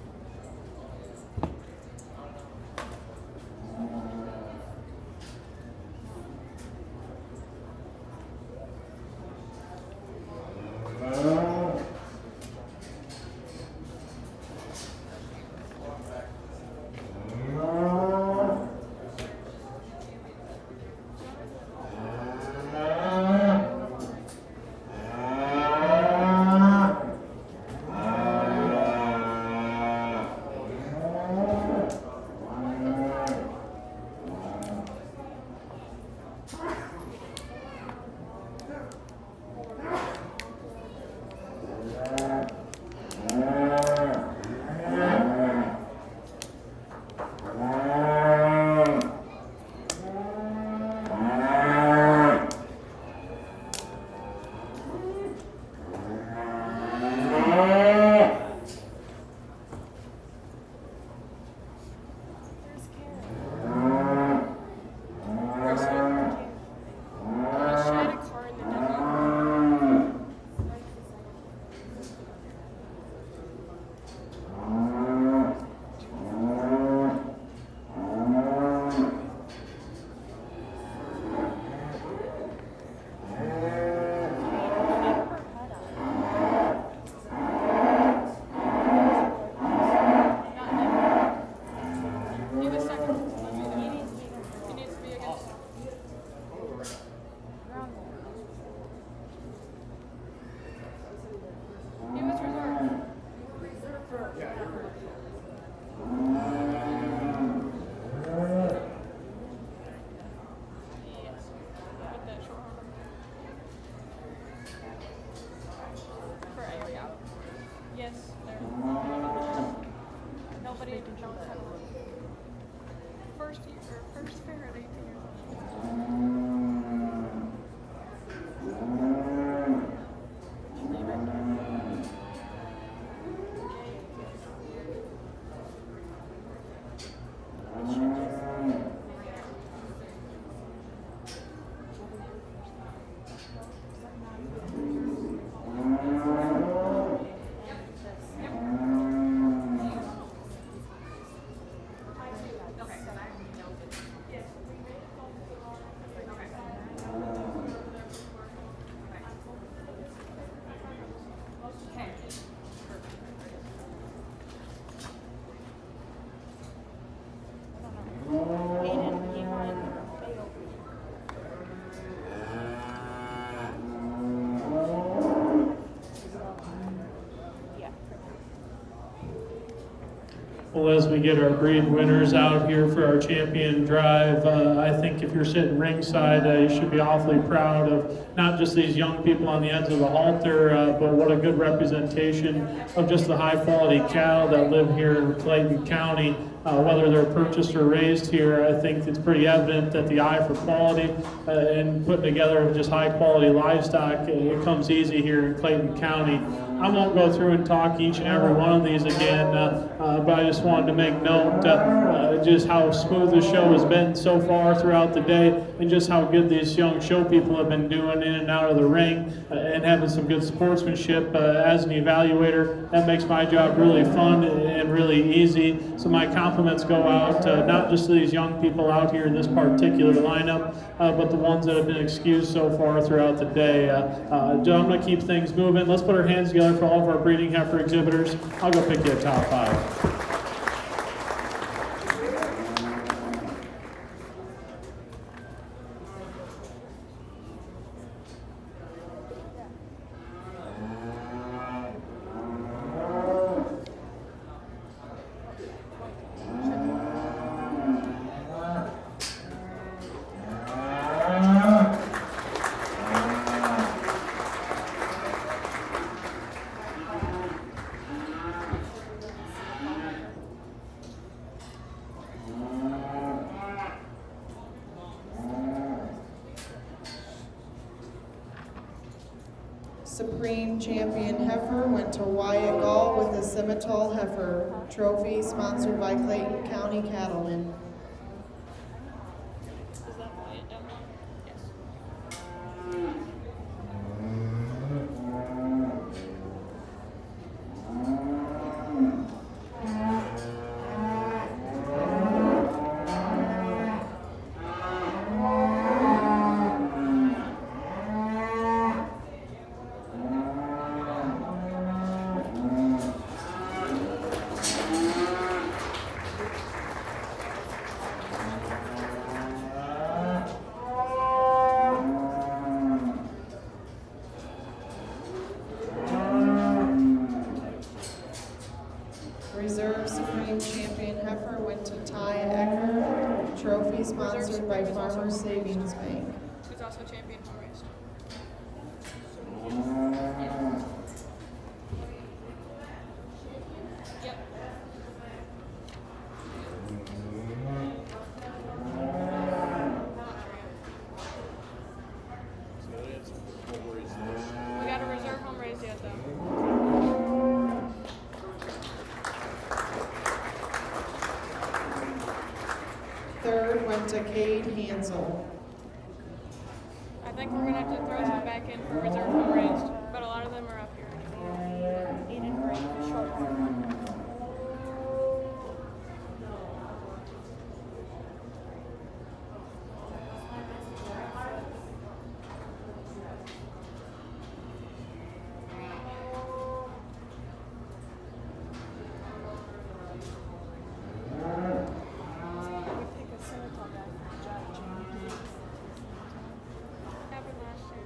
Well, as we get our breed winners out here for our champion drive, I think if you're sitting ringside, you should be awfully proud of not just these young people on the ends of the halter, but what a good representation of just the high quality cattle that live here in Clayton County. whether they're purchased or raised here, I think it's pretty evident that the eye for quality and putting together just high quality livestock, it comes easy here in Clayton County. I won't go through and talk each and every one of these again, but I just wanted to make note just how smooth the show has been so far throughout the day, and just how good these young show people have been doing in and out of the ring and having some good sportsmanship as an evaluator. That makes my job really fun and really easy. So my compliments go out not just to these young people out here in this particular lineup, but the ones that have been excused so far throughout the day. I'm going to keep things moving. Let's put our hands together for all of our breeding heifer exhibitors. I'll go pick you a top 5. Supreme Champion Heifer went to Wyatt Gall with the Simmental Heifer Trophy, sponsored by Clayton County Cattlemen. Is that Wyatt down there? Yes. Reserve Supreme Champion Heifer went to Ty Ecker Trophy, sponsored by Farmers Savings Bank. Who's also champion home race. Yep. We got a reserve home race yet though. Third went to Cade Hansel. I think we're gonna have to throw some back in for reserve home raised, but a lot of them are up here. Aiden Brady for short one. Happened last year.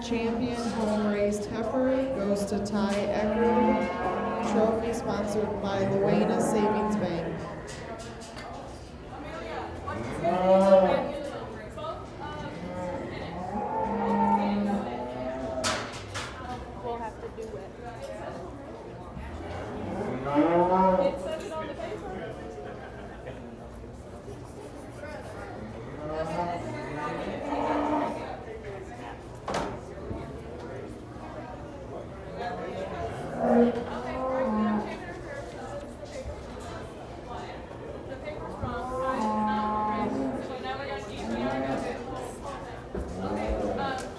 Champion home raised heifer goes to Ty Eckerd. Trophy sponsored by Luena Savings Bank. We'll have to do it. It says it on the paper.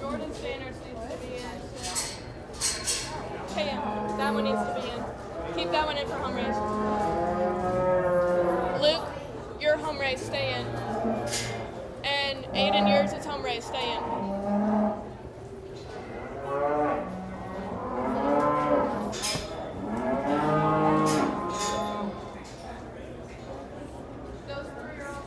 Jordan Sanders needs to be in. Cam, that one needs to be in. Keep that one in for home race. Luke, your home race, stay in. And Aiden, yours is home race, stay in. Those three are all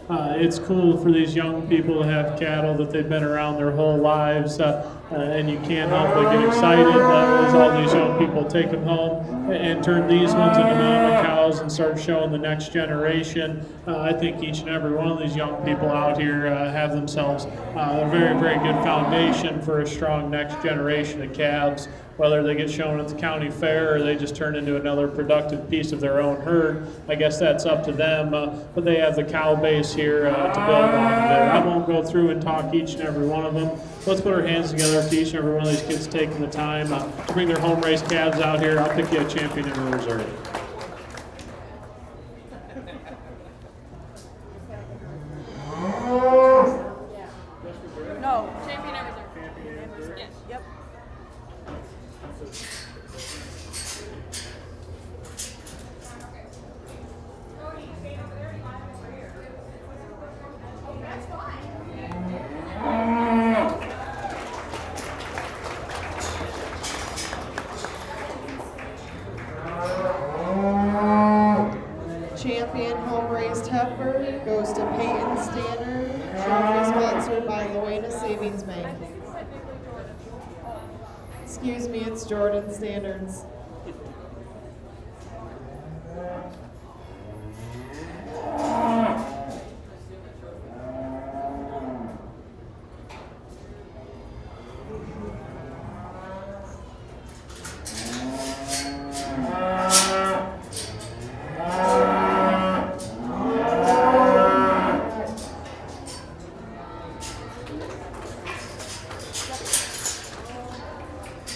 It's cool for these young people to have cattle that they've been around their whole lives, and you can't help but get excited as all these young people take them home and turn these ones into mama cows and start showing the next generation. I think each and every one of these young people out here have themselves a very, very good foundation for a strong next generation of calves. Whether they get shown at the county fair or they just turn into another productive piece of their own herd, I guess that's up to them. But they have the cow base here to build off of it. I won't go through and talk each and every one of them. Let's put our hands together for each and every one of these kids taking the time to bring their home race calves out here. I'll pick you a champion in reserve. No. Champion and reserve. Yes. Yep. Champion home raised heifer goes to Peyton Stanner, trophy sponsored by Luena Savings Bank. Excuse me, it's Jordan Standards.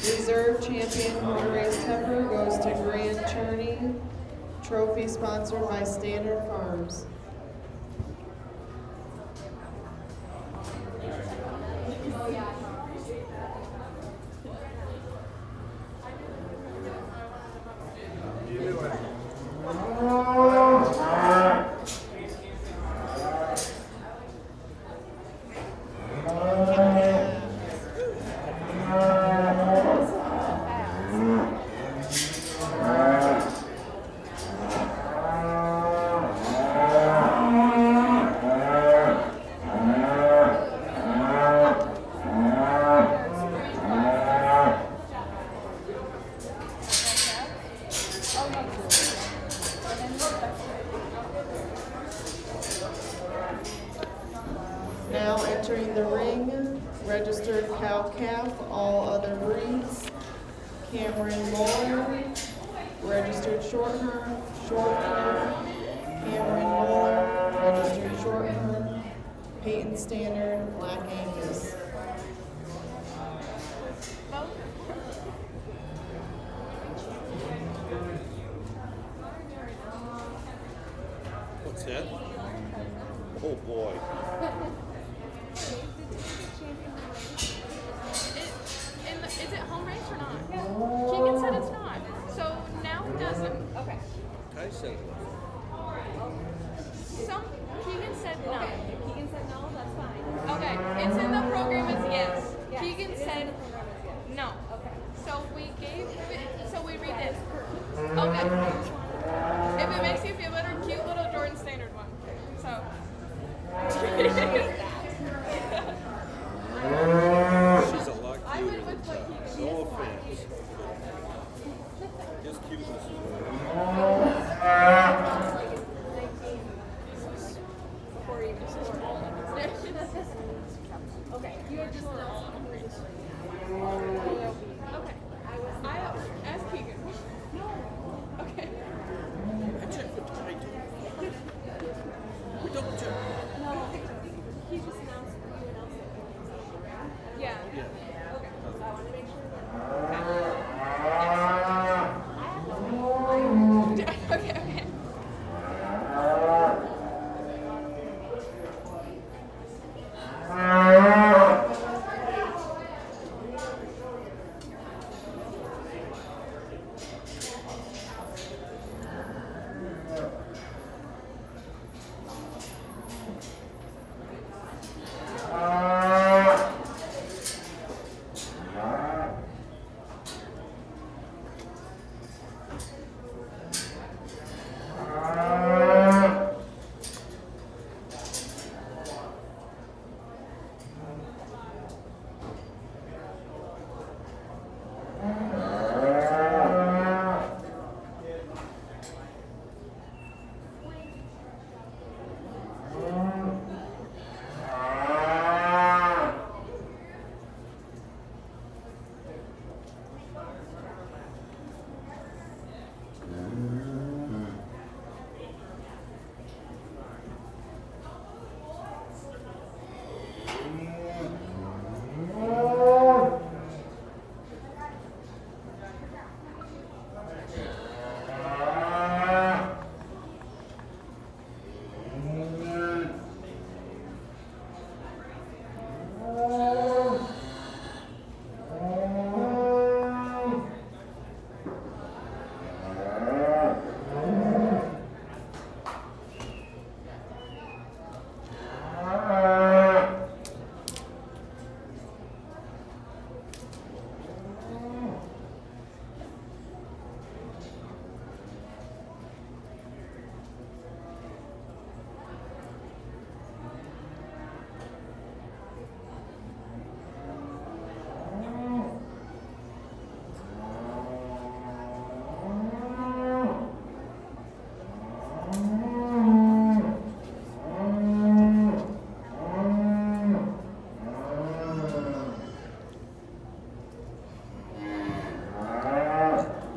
Reserve champion home raised heifer goes to Grand Cherney, trophy sponsored by Standard Farms. Now entering the ring, registered cow-calf, all other breeds. Cameron Moeller, registered shorthorn, Cameron Moeller, registered shorthorn. Peyton Standard, Black Angus. What's that? Oh boy. Is it home race or not? Keegan said it's not. So now he doesn't. Okay. Tyson. Keegan said no. Keegan said no, that's fine. Okay. It's in the program as yes. Keegan said no. Okay. So we read this. Okay. If it makes you feel better, cute little Jordan Standard one. So. She's a lot I cuter went with what Keegan No offense. His cuteness is before you Okay. You had just Okay. I asked Keegan. No. Okay. I checked with Ty too. We double checked. No. He just announced you announced it. Yeah. Yeah. Okay. So I want to make sure. Okay. Okay.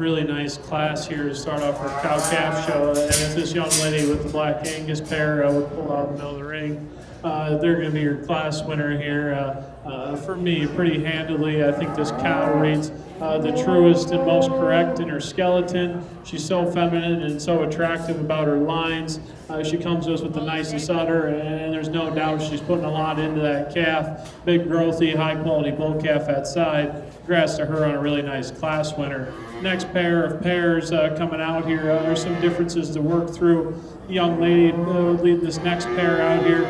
really nice class here to start off our cow-calf show. And if this young lady with the Black Angus pair would pull out in the middle of the ring, they're going to be your class winner here. For me, pretty handily. I think this cow reads the truest and most correct in her skeleton. She's so feminine and so attractive about her lines. She comes to us with the nicest udder, and there's no doubt she's putting a lot into that calf. Big, growthy, high-quality bull calf at side. Congrats to her on a really nice class winner. Next pair of pairs coming out here. There's some differences to work through. Young lady leading this next pair out here.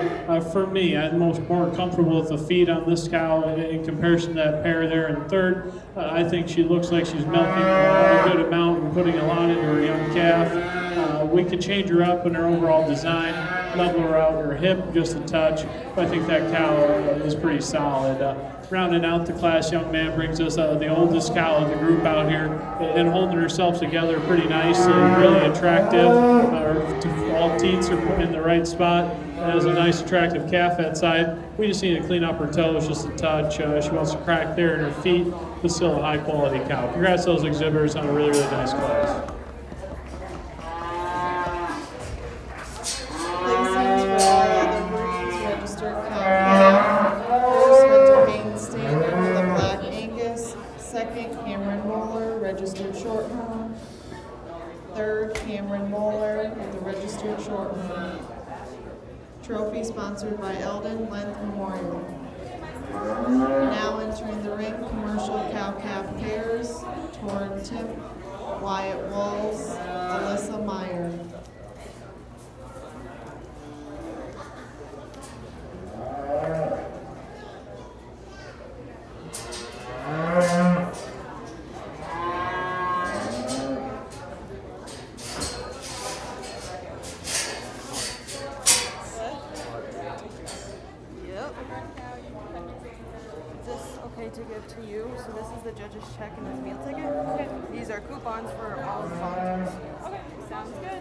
For me, I'm more comfortable with the feet on this cow in comparison to that pair there in third. I think she looks like she's milking a good amount and putting a lot into her young calf. We could change her up in her overall design, level her out her hip just a touch, but I think that cow is pretty solid. Rounding out the class, young man brings us the oldest cow of the group out here and holding herself together pretty nicely, really attractive. All teats are in the right spot. Has a nice attractive calf at side. We just need to clean up her toes just a touch. She wants to crack there in her feet, but still a high quality cow. Congrats to those exhibitors on a really, really nice class. Placings for all other breeds registered cow-calf. First went to Payne Standard with the Black Angus. Second, Cameron Moeller, registered Shorthorn. Third, Cameron Moeller with the registered Shorthorn. Trophy sponsored by Eldon Length Memorial. Now entering the ring, commercial cow-calf pairs. Torn Tip, Wyatt Walls, Alyssa Meyer. Yep. Is this okay to give to you? So this is the judge's check and his meal ticket. Okay. These are coupons for all the volunteers. Okay, sounds good.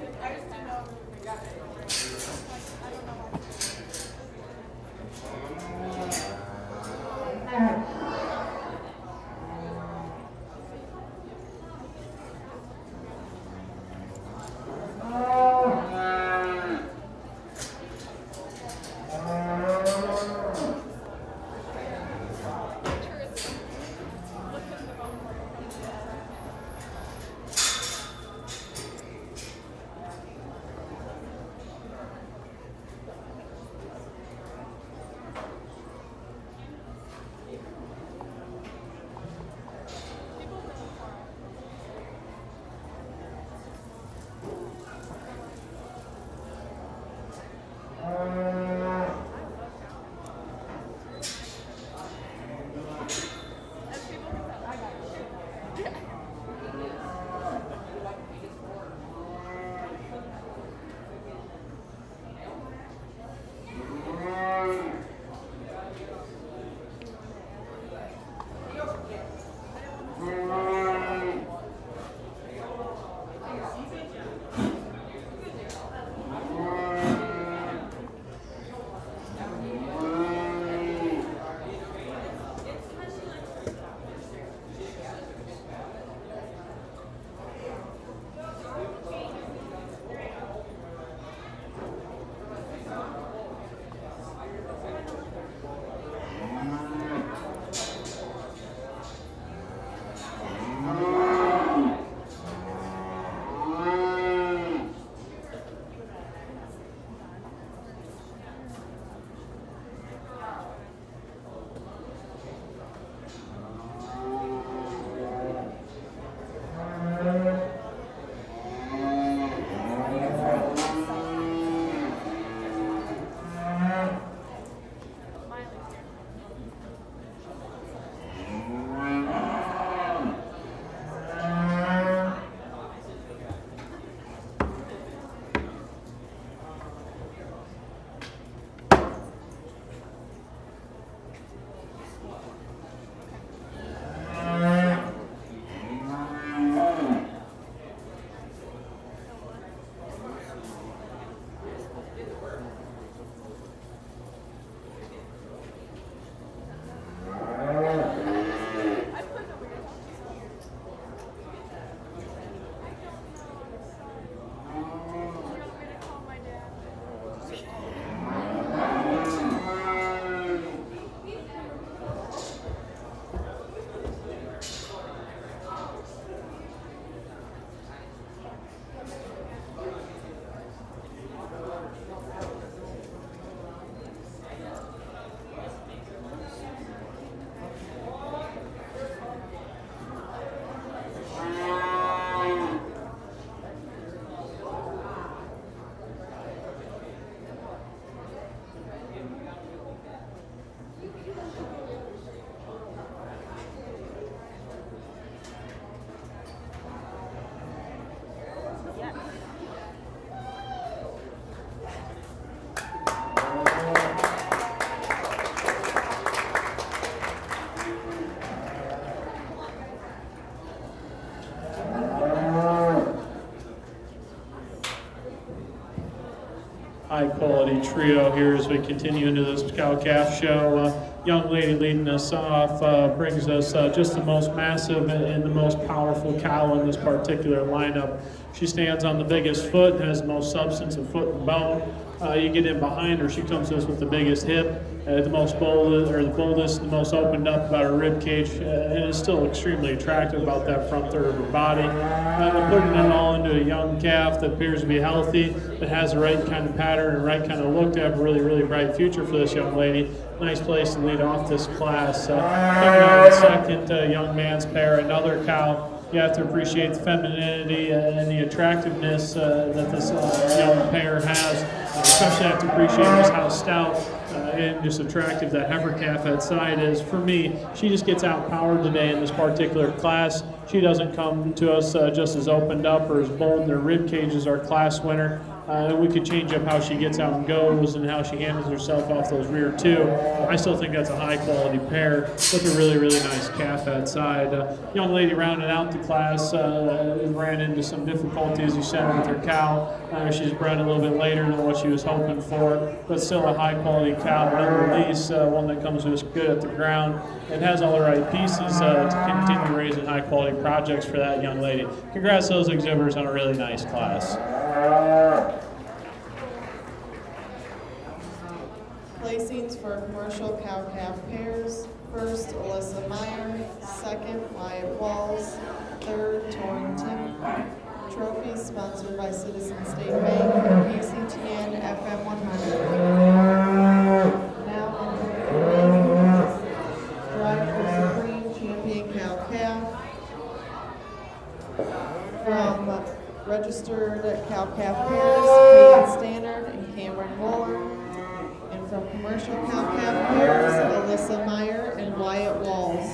High quality trio here as we continue into this cow calf show. Young lady leading us off brings us just the most massive and the most powerful cow in this particular lineup. She stands on the biggest foot, has the most substance of foot and bone. You get in behind her, she comes to us with the biggest hip, the most boldest, or the boldest, the most opened up about her rib cage, and is still extremely attractive about that front third of her body. Putting it all into a young calf that appears to be healthy, that has the right kind of pattern and right kind of look to have a really, really bright future for this young lady. Nice place to lead off this class. Picking out the second young man's pair, another cow. You have to appreciate the femininity and the attractiveness that this young pair has. Especially have to appreciate just how stout and just attractive that heifer calf at side is. For me, she just gets outpowered today in this particular class. She doesn't come to us just as opened up or as bold in her rib cage as our class winner. We could change up how she gets out and goes and how she handles herself off those rear two. I still think that's a high quality pair with a really, really nice calf at side. Young lady rounding out the class ran into some difficulty, as you said, with her cow. She's bred a little bit later than what she was hoping for, but still a high quality cow nonetheless, one that comes to us good at the ground. It has all the right pieces to continue raising high quality projects for that young lady. Congrats to those exhibitors on a really nice class. Placings for commercial cow-calf pairs. First, Alyssa Meyer. Second, Wyatt Walls. Third, Torrington. Trophy sponsored by Citizen State Bank and PCTN FM 100. Now on the Drive for Supreme Champion Cow-Calf. From registered cow-calf pairs, Hayden Stannard and Cameron Waller. And from commercial cow-calf pairs, Alyssa Meyer and Wyatt Walls.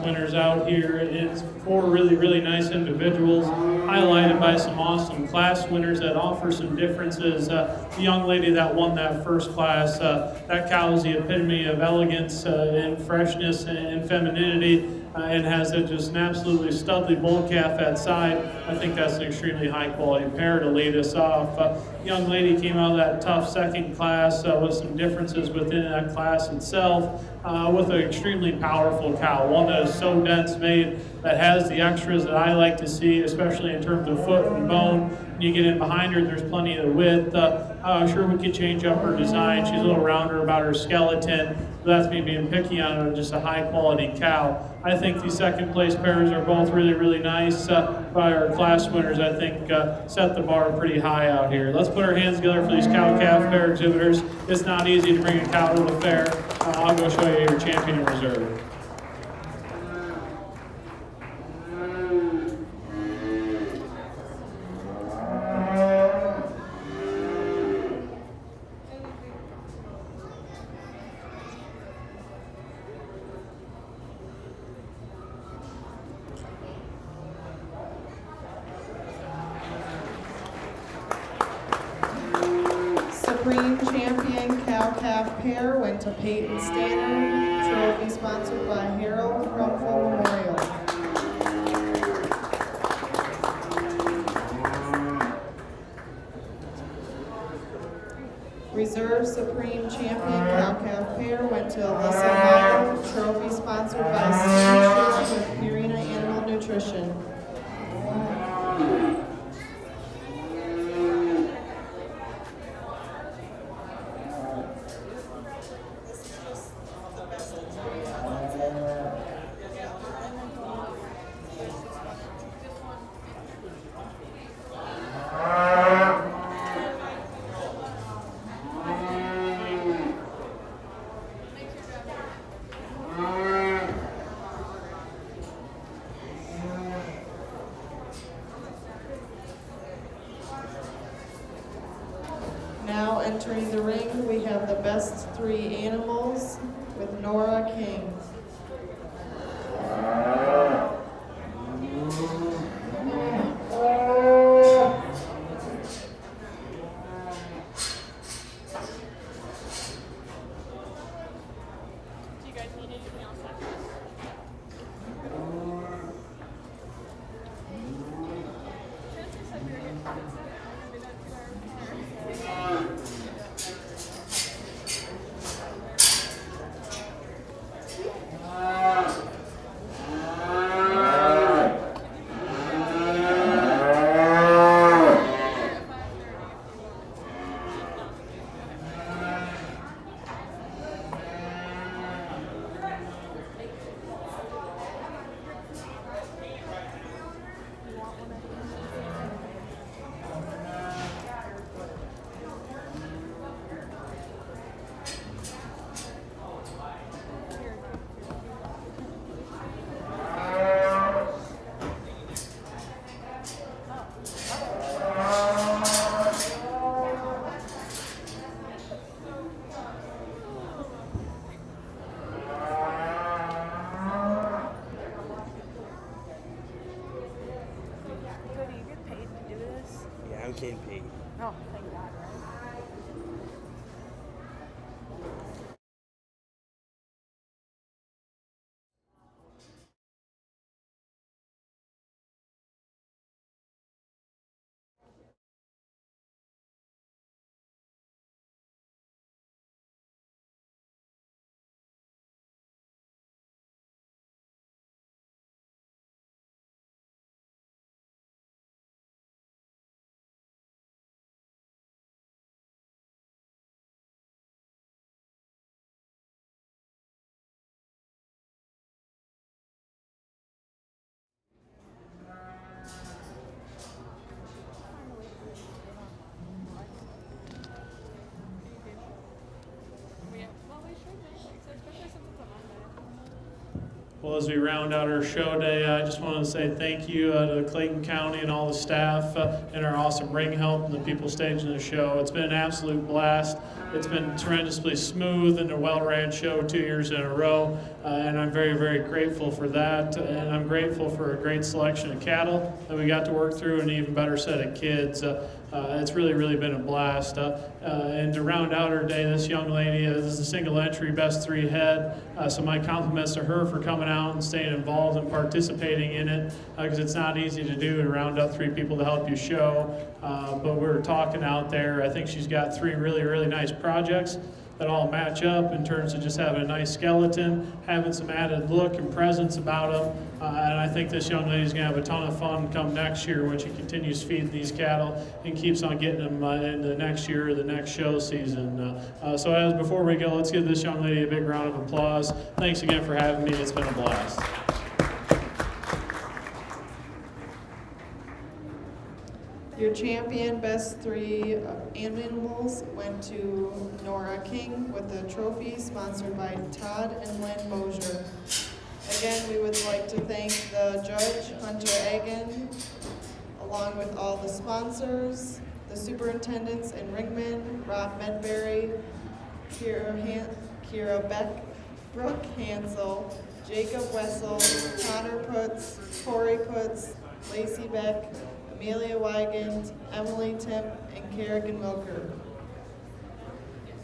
winners out here. It's 4 really nice individuals, highlighted by some awesome class winners that offer some differences. The young lady that won that first class, that cow is the epitome of elegance and freshness and femininity. And has just an absolutely studly bull calf at side. I think that's an extremely high quality pair to lead us off. Young lady came out of that tough second class with some differences within that class itself, with an extremely powerful cow, one that is so dense made, that has the extras that I like to see, especially in terms of foot and bone. When you get in behind her, there's plenty of width. Sure, we could change up her design. She's a little rounder about her skeleton. That's me being picky on her, just a high quality cow. I think these second place pairs are both really nice. By our class winners, I think set the bar pretty high out here. Let's put our hands together for these cow-calf pair exhibitors. It's not easy to bring a cow to the fair. I'll go show you your champion in reserve. Supreme Champion Cow-Calf Pair went to Peyton Stanner, trophy sponsored by Harold Rumful Memorial. Reserve Supreme Champion Cow-Calf Pair went to Alyssa Meyer, trophy sponsored by Steve with Purina Animal Nutrition. Now entering the ring, we have the best 3 animals with Nora King. Do you guys need anything else after this? Chances said we were getting to this. So do you get paid to do this? Yeah, I'm getting paid. Oh, thank God. Well, as we round out our show day, I just wanted to say thank you to Clayton County and all the staff and our awesome ring help and the people staging the show. It's been an absolute blast. It's been tremendously smooth and a well-ran show 2 years in a row, and I'm very, very grateful for that. And I'm grateful for a great selection of cattle that we got to work through, and an even better set of kids. It's really, really been a blast. And to round out her day, this young lady is a single entry best 3 head. So my compliments to her for coming out and staying involved and participating in it, because it's not easy to do to round up 3 people to help you show. But we were talking out there. I think she's got 3 really, really nice projects that all match up in terms of just having a nice skeleton, having some added look and presence about them. And I think this young lady's gonna have a ton of fun come next year when she continues feeding these cattle and keeps on getting them into the next year or the next show season. So as before we go, let's give this young lady a big round of applause. Thanks again for having me. It's been a blast. Your champion best 3 animals went to Nora King with the trophy sponsored by Todd and Lynn Mosier. Again, we would like to thank the judge, Hunter Egan, along with all the sponsors, the superintendents and ringmen, Rob Medberry, Kira Beck, Brooke Hansel, Jacob Wessel, Connor Putz, Corey Putz, Lacey Beck, Amelia Wygant, Emily Timp, and Kerrigan Milker.